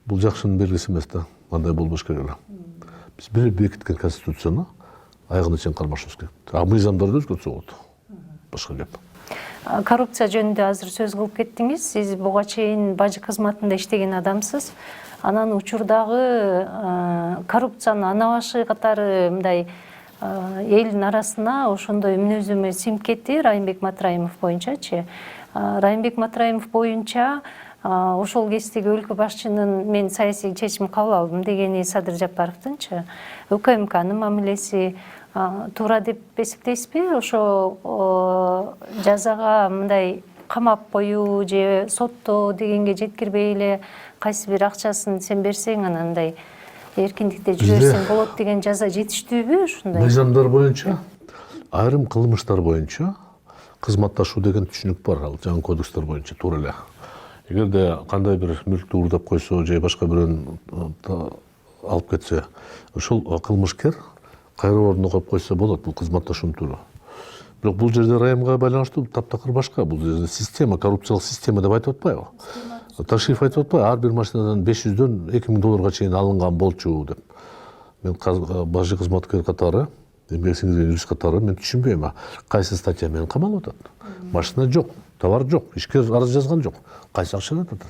Бул жакшынын белгиси эмес да. Андай болбош керек эле. Биз бир бекиткен конституцияны аягына чейин кармашыбыз керек. Мыйзамдарды өзгөртсө болот. Башка кеп. Коррупция жөнүндө азыр сөз кылып кеттиңиз. Сиз буга чейин бажы кызматында иштеген адамсыз. Анан учурдагы коррупциянын ана башы катары мындай элдин арасына ошондой мүнөзөмө сиңип кетти Райымбек Матраимов боюнчачы. Райымбек Матраимов боюнча ошол кездеги өлкө башчынын мен саясий чечим кабыл алдым дегени Садыр Жапаровдунчу УКМКнын мамилеси туура деп эсептейсизби? Ошо жазага мындай камап коюу же соттоо дегенге жеткирбей эле кайсы бир акчасын сен берсең анан мындай эркиндикте жүрөрсөң болот деген жаза жетиштүүбү ушундай? Мыйзамдар боюнча, айрым кылмыштар боюнча кызматташуу деген түшүнүк бар, ал жаңы кодекстер боюнча туура эле. Эгерде кандай бир мүлктү уурдап койсо же башка бирөөнү алып кетсе, ошол кылмышкер кайры ордуна коюп койсо болот, бул кызматташуунун түрү. Бирок бул жерде Райымга байланыштуу таптакыр башка. Бул жерде система, коррупциялык система деп айтып атпайбы? Ташиев айтып атпайбы? Ар бир машинадан 500дөн 2000 долларга чейин алынган болчу деп. Мен бажы кызматкер катары, эмгек сиңирген юрист катары мен түшүнбөйм. Кайсы статья менен камалып атат? Машина жок, товар жок, ишкер арыз жазган жок. Кайсы акчаны атат?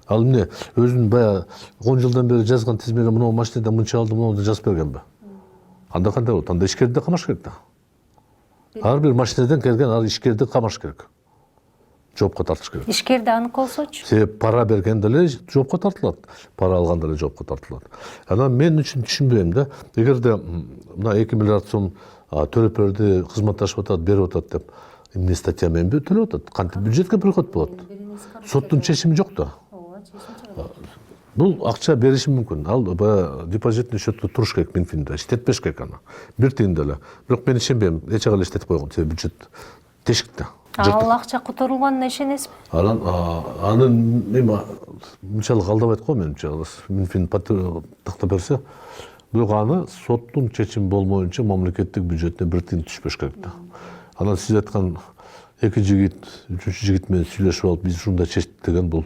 Ал эмне өзүнүн баягы 10 жылдан бери жазган тизмеге мына машинада мынча алдым, мына жазып бергенби? Анда кандай болот? Анда ишкерди камаш керек да. Ар бир машинадан келген ар ишкерди камаш керек. Жоопко тартыш керек. Ишкерди анык болсочу? Себеп пара берген деле жоопко тартылат. Пара алган деле жоопко тартылат. Анан мен үчүн түшүнбөйм да. Эгерде мына 2 миллиард сом төлөп берди, кызматташып атат, берип атат деп эмне статья менен төлөп атат? Кантип бюджетке приход болот? Соттун чечими жок да. Бул акча бериши мүмкүн. Ал депозитный счетто туруш керек Минфинде. Иштетпеш керек аны. Бир тыйын деле. Бирок мен ишенбейм. Эч жагы эле иштетип койгон. Себеби бюджет тешикте. Ал акча которулганына ишенесизби? Аны мынчалык алдабайт го менимче. Минфин тактап берсе, бирок аны соттун чечими болмоюнча мамлекеттик бюджетине бир тыйын түшпөш керек да. Анан сиз айткан эки жигит, үчүнчү жигит менен сүйлөшүп алып биз ушундай чечтик деген бул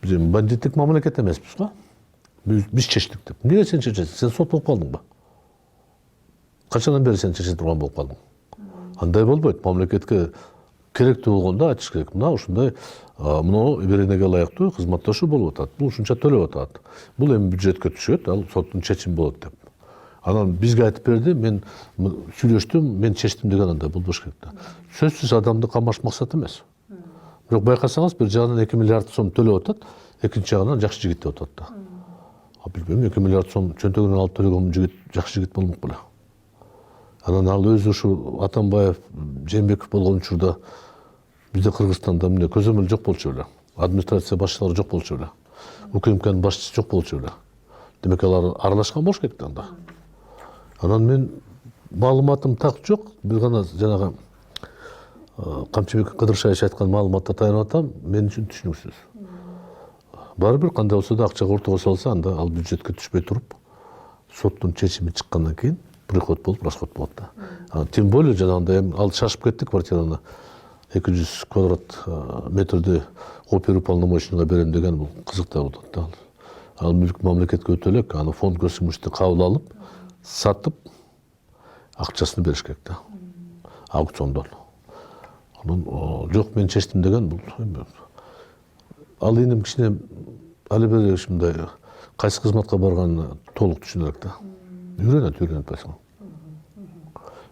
биз бандиттик мамлекет эмеспиз го. Биз чечтик деп. Эмнеге сен чечесиң? Сен сот болуп калдың ба? Качандан бери сен чече турган болуп калдың? Андай болбойт. Мамлекетке керектүү болгондо айтыш керек. Мына ушундай мына беренеге ылайыктуу кызматташуу болуп атат. Бул ушунча төлөп атат. Бул эми бюджетке түшөт, ал соттун чечими болот деп. Анан бизге айтып берди, мен сүйлөштүм, мен чечтим деген андай болбош керек да. Сөзсүз адамды камаш максат эмес. Бирок байкасаңыз, бир жагынан 2 миллиард сом төлөп атат, экинчи жагынан жакшы жигит деп атат да. Билбейм, 2 миллиард сом чөнтөгүнөн алып төлөгөн жигит жакшы жигит болмок беле. Анан ал өзү ушу Атамбаев, Жээнбеков болгон учурда бизде Кыргызстанда эмне көзөмөл жок болчу беле. Администрация башчылары жок болчу беле. УКМКнын башчысы жок болчу беле. Демек алар аралашкан болуш керек анда. Анан мен маалыматым так жок, бир гана жанагы Камчыбек Кыдыршаевич айткан маалыматты таянып атам, мен үчүн түшүнүксүз. Баары бир кандай болсо да акчага ортого салса, анда ал бюджетке түшпөй туруп, соттун чечими чыккандан кийин приход болуп, расход болот да. Тем более жанагындай ал шашып кетти квартираны 200 квадрат метрди оперуполномоченныйга берем деген бул кызык да болот да. Ал мүлк мамлекетке өтө элек, аны фонд көзөмөлчүдө кабыл алып, сатып акчасын бериш керек да. Аукциондон. Анан жок мен чечтим деген бул. Ал иним кичине али бери ушундай кайсы кызматка барганын толук түшүнө элек да. Үйрөнөт байсың.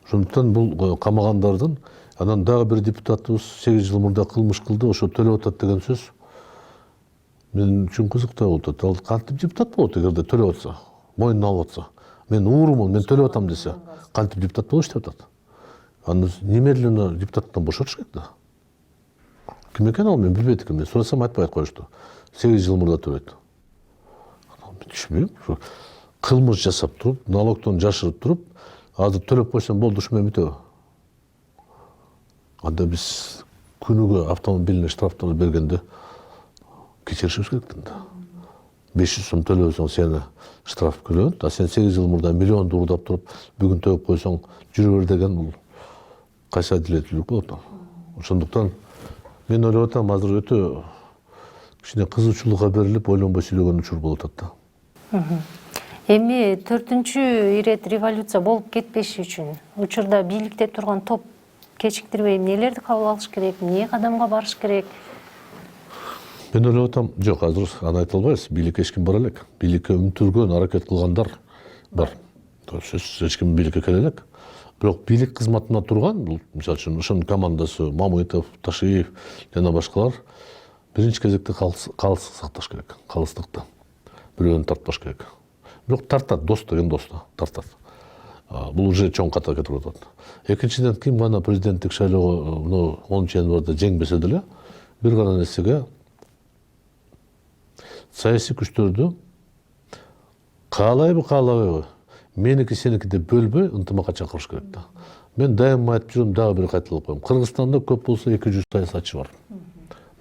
Ошондуктан бул камагандардын, анан дагы бир депутатыбыз 8 жыл мурда кылмыш кылды, ошо төлөп атат деген сөз мен үчүн кызыктуу болуп атат. Ал кантип депутат болот эгерде төлөп атса, мойнуна алып атса. Мен уурумун, мен төлөп атам десе, кантип депутат болуш деп атат. Аны немедленно депутаттан бошотуш керек да. Ким экен ал мен билбейт экенмин. Сурасам айтпай коюшту. 8 жыл мурда төлөйт. Түшүнбөйм. Кылмыш жасап туруп, налогтон жашырып туруп, азыр төлөп койсом болду, ушу менен бүтөбү. Анда биз күнүгө автомобилине штрафтарды бергенде кечиришибиз керек да. 500 сом төлөбөсөң сени штраф төлөйт, а сен 8 жыл мурда миллионду уурдап туруп, бүгүн төлөп койсоң жүрө бер деген бул кайсы адилеттүүлүк болот. Ошондуктан мен ойлоп атам, азыр өтө кичине кызуучулукка берилип, ойлонбой сүйлөгөн учур болуп атат да. Эми 4-чү ирет революция болуп кетпеши үчүн учурда бийликте турган топ кечиктирбей эмнелерди кабыл алыш керек, эмне кадамга барыш керек? Мен ойлоп атам, жок, азыр аны айта албайбыз. Бийликке эч ким бара элек. Бийликке үмүттөргөн, аракет кылгандар бар. Сөзсүз эч ким бийликке келе элек. Бирок бийлик кызматына турган, бул мисалы үчүн ошонун командасы Мамытов, Ташиев жана башкалар биринчи кезекте калыстык сакташ керек. Калыстыкты бирөөнү тартпаш керек. Бирок тартат, дос деген досту тартат. Бул уже чоң катага кетип атат. Экинчиден, ким гана президенттик шайлоого 10 январда жеңбесе деле, бир гана нерсеге саясий күчтөрдү каалайбы каалабайбы меники сеники деп бөлбөй ынтымакка чакырыш керек да. Мен дайыма айтып жүрөм, дагы бир кайталап коем. Кыргызстанда көп болсо 200 саясатчы бар.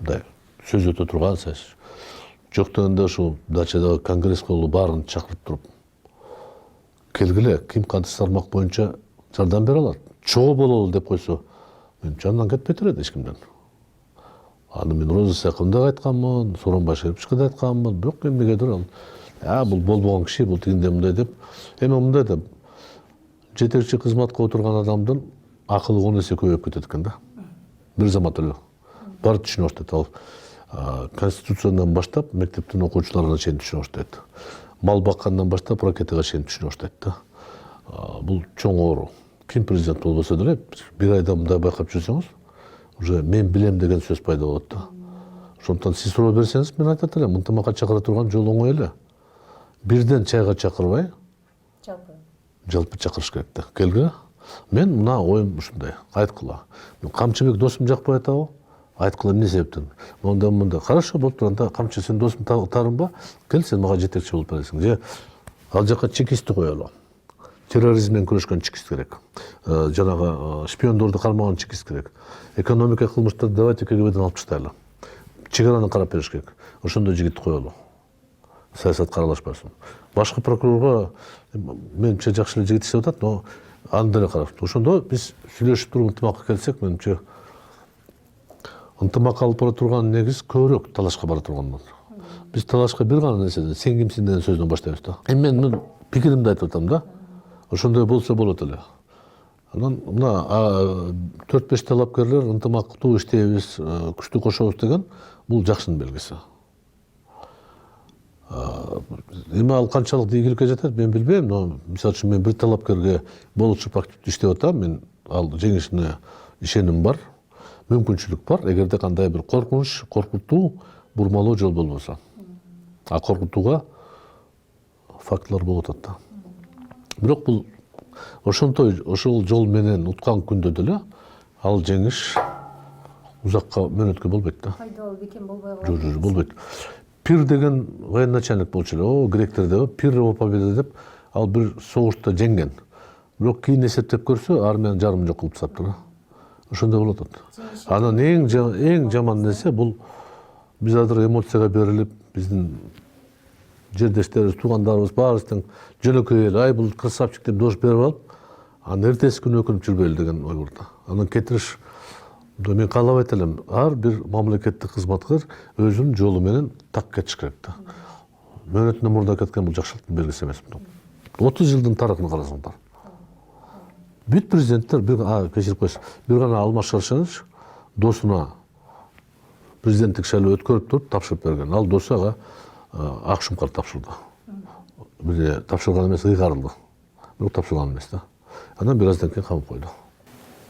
Мындай сөз өтө турган саясатчы. Жок дегенде ушул дачадагы конгресс болду, баарын чакырып туруп келгиле, ким кантип тармак боюнча жардам бере алат. Чогуу бололу деп койсо, мен жанынан кетпей турат эч кимден. Аны мен Роза Сакындага айтканмын, Сооронбай Шариповичке да айтканмын, бирок эмнегедир ал бул болбогон киши, бул тигиндей мындай деп, эми мындай деп, жетекчи кызматка отурган адамдын акылы 10 эсе көбөйүп кетет экен да. Бир замат эле. Баары түшүнө баштайт. Ал конституциядан баштап мектептин окуучуларына чейин түшүнө баштайт. Мал баккандан баштап ракетага чейин түшүнө баштайт да. Бул чоң оору. Ким президент болбосо деле, бир айда мындай байкап жүрсөңүз, уже мен билем деген сөз пайда болот да. Ошондуктан сиз суроо берсеңиз, мен айтат элем, ынтымакка чакыра турган жол оңой эле. Бирден чайга чакырбай, жалпы чакырыш керек да. Келгиле. Мен мына оюм ушундай, айткыла. Камчыбек досум жакпай атабы? Айткыла эмне себептен? Мында. Хорошо болуп турганда, Камчы сен досум тарынба, кел сен мага жетекчи болуп бересиң. Же ал жака чекистти коелу. Терроризммен күрөшкөн чекист керек. Жанагы шпиондорду кармаган чекист керек. Экономика кылмыштарды давайте КГБден алып таштайлы. Чегараны карап бериш керек. Ошондой жигитти коелу. Саясатка аралашпасын. Башкы прокурорго менимче жакшы эле жигит иштеп атат, но аны деле карап. Ошондо биз сүйлөшүп туруп ынтымакка келсек, менимче ынтымакка алып бара турган негиз көбүрөөк талашка бара тургандан. Биз талашка бир гана нерседен, сен кимсиң деген сөздөн баштайбыз да. Эми мен пикиримди айтып атам да. Ошондой болсо болот эле. Анан мына 4-5 талапкерлер ынтымактуу иштейбиз, күчтүү кошобуз деген бул жакшынын белгиси. Эми ал канчалык ийгиликке жатат, мен билбейм, но мисалы үчүн мен бир талапкерге болушуп активдүү иштеп атам, мен ал жеңишине ишеним бар, мүмкүнчүлүк бар, эгерде кандай бир коркунуч, коркутуу, бурмалоо жол болбосо. Коркутууга фактылар болуп атат да. Бирок бул ошол жол менен уткан күндө деле ал жеңиш узакка мөөнөткө болбойт да. Пайдалуу бекем болбой Жок, болбойт. Пир деген военачальник болчу эле. О, гректерде пир его победа деп, ал бир согушта жеңген. Бирок кийин эсептеп көрсө, армияны жарым жок кылып тастаптыр да. Ошондой болуп атат. Анан эң жаман нерсе бул биз азыр эмоцияга берилип, биздин жердештерибиз, туугандарыбыз баарыбыз тең жөнөкөй эле, ай бул красавчик деп дош берип алып, анан эртеси күнү өкүнүп жүрбөйлү деген ой бар да. Анан кетириш мен каалабайт элем, ар бир мамлекеттик кызматкер өзүнүн жолу менен так кетиш керек да. Мөөнөтүнөн мурда кеткен бул жакшылыктын белгиси эмес. 30 жылдын тарыхын карасаңдар. Бүт президенттер кечирип коесуз, бир гана Алмаз Шаршенович досуна президенттик шайлоо өткөрүп туруп тапшырып берген. Ал досу ага ак шумкар тапшырды. Бир тапшырган эмес, ыйгарылды. Бирок тапшырган эмес да. Анан бир аздан кийин камап койду.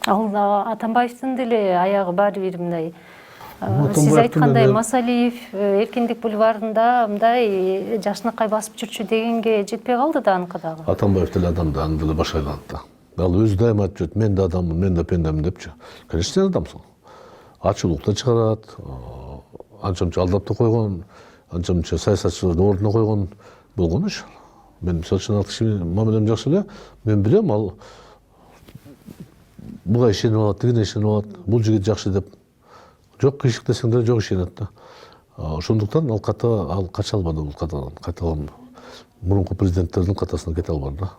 Ал Атамбаевдин деле аягы баары бир мындай сиз айткандай Масалиев Эркиндик бульварында мындай жашынакай басып жүрчү дегенге жетпей калды да аныкы дагы. Атамбаев деле адам да, аны деле башка айланат да. Ал өзү дайыма айтып жүрөт, мен да адаммын, мен да пендемин депчи. Конечно, сен адамсың. Ачуулукта чыгарат, анча-мынча алдап да койгон, анча-мынча саясатчыларды ордуна койгон болгон иш. Мен мисалы үчүн ал киши мамилем жакшы эле, мен билем ал буга ишенип алат, тигине ишенип алат, бул жигит жакшы деп. Жок кыйшык десең деле жок ишенет да. Ошондуктан ал кача албады бул катадан. Кайталам мурунку президенттердин катасына кете албады да.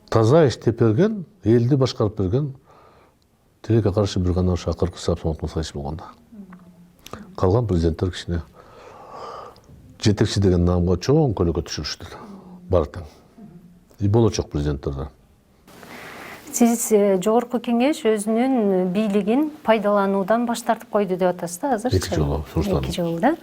Таза иштеп берген, элди башкарып берген тилекке каршы бир гана ошо акыркы Сапсамат Мусаевич болгон да. Калган президенттер кичине жетекчи деген наамга чоң көлөкө түшүрүштү. Баары тең. И болочок президенттерден. Сиз жогорку кеңеш өзүнүн бийлигин пайдалануудан баш тартып койду деп атасыз да азыр? 2 жолу, сунуштадым. 2 жолу да.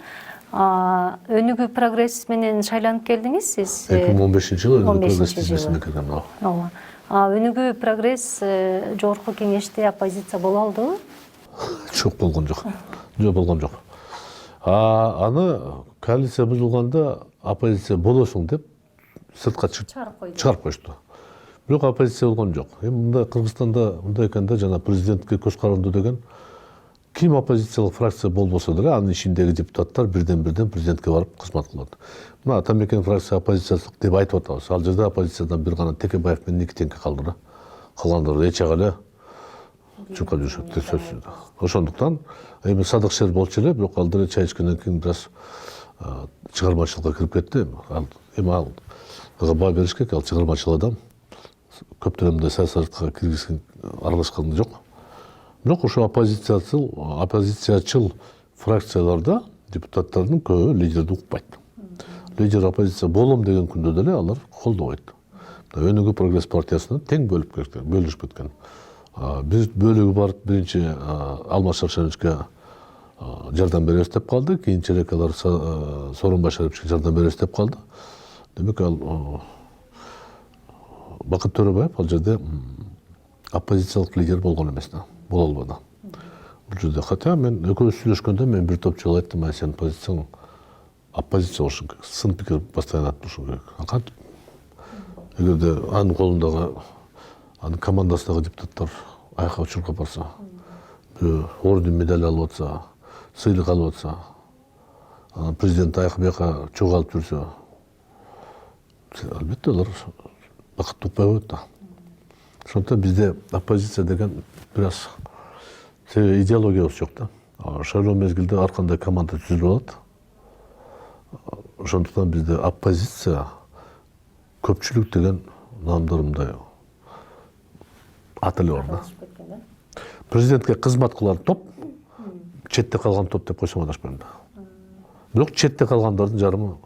Өнүгүү прогресс менен шайланып келдиңиз сиз? 2015-жылы өнүгүү прогресс тизмесине киргем. Ооба. Өнүгүү прогресс жогорку кеңеште оппозиция боло алдыбы? Жок, болгон жок. Жок, болгон жок. Аны коалиция бузулганда оппозиция болосуң деп сыртка чыгарып коюшту. Бирок оппозиция болгон жок. Мында Кыргызстанда мындай экен да, жана президентке көз каранды деген ким оппозициялык фракция болбосо деле анын ичиндеги депутаттар бирден президентке барып кызмат кылат. Мына Атамекен фракция оппозициялык деп айтып атабыз. Ал жерде оппозициядан бир гана Текебаев менен Никитенко калды да. Калгандары эч ага эле чуркап жүрүшөт сөзсүз да. Ошондуктан эми Садык Шер болчу эле, бирок ал деле чай ичкенден кийин бир аз чыгармачылыкка кирип кетти. Эми ал баа бериш керек, ал чыгармачыл адам. Көптөн мындай саясатка киргизген, аралашкан жок. Бирок ошо оппозициячыл фракцияларда депутаттардын көбү лидерди укпайт. Лидер оппозиция болом деген күндө деле алар колдобойт. Өнүгүү прогресс партиясына тең бөлүшүп кеткен. Бир бөлүгү барып биринчи Алмаз Шаршеновичке жардам беребиз деп калды, кийинчерээк алар Сооронбай Шариповичке жардам беребиз деп калды. Демек ал Бакыт Төрөбаев ал жерде оппозициялык лидер болгон эмес да, боло албады. Бул жерде хотя мен экөөбүз сүйлөшкөндө мен бир топ жолу айттым, сенин позицияң оппозиция болушуң керек, сын пикир постоянно айтып турушуң керек. Кантип? Эгерде анын колундагы, анын командасындагы депутаттар аяка чуркап барса, орден медаль алып атса, сыйлык алып атса, президент аяка бияка чогулуп жүрсө, албетте алар бакыт укпай коет да. Ошондуктан бизде оппозиция деген бир аз идеологиябыз жок да. Шайлоо мезгилде ар кандай команда түзүлүп алат. Ошондуктан бизде оппозиция көпчүлүк деген наамдар мындай ат эле бар да. Президентке кызмат кылган топ, четте калган топ деп койсоң адашпайм да. Бирок четте калгандардын жарымы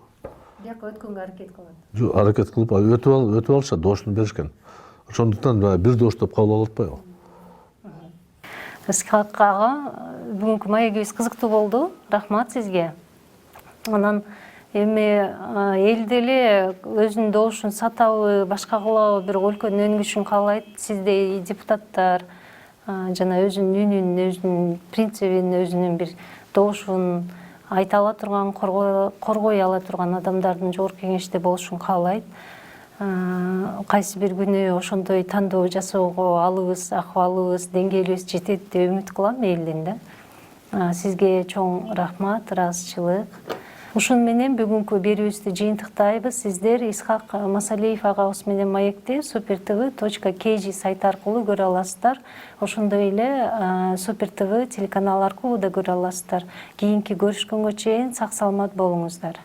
Бияка өткөнгө аракет кылат. Жок, аракет кылып өтүп алышат, доошун беришкен. Ошондуктан бир доош деп кабыл алып атпайбы? Ысқақ ага, бүгүнкү маегибиз кызыктуу болду. Рахмат сизге. Анан эми эл деле өзүнүн добушун сатабы, башка кылабы, бир өлкөнүн өңүшүн каалайт. Сиздей депутаттар жана өзүнүн үнүн, өзүнүн принцибин, өзүнүн бир добушун айта ала турган, коргой ала турган адамдардын жогорку кеңеште болушун каалайт. Кайсы бир күнү ошондой тандоо жасоого алыбыз, акыбалыбыз, деңгээлибиз жетет деп үмүт кылам элден да. Сизге чоң рахмат, ыраазычылык. Ушун менен бүгүнкү берүүбүздү жыйынтыктайбыз. Сиздер Исхак Масалиев агабыз менен маекти supertv.kg сайты аркылуу көрө аласыздар. Ошондой эле Super TV телеканал аркылуу да көрө аласыздар. Кийинки көрүшкөнгө чейин сак саламат болуңуздар.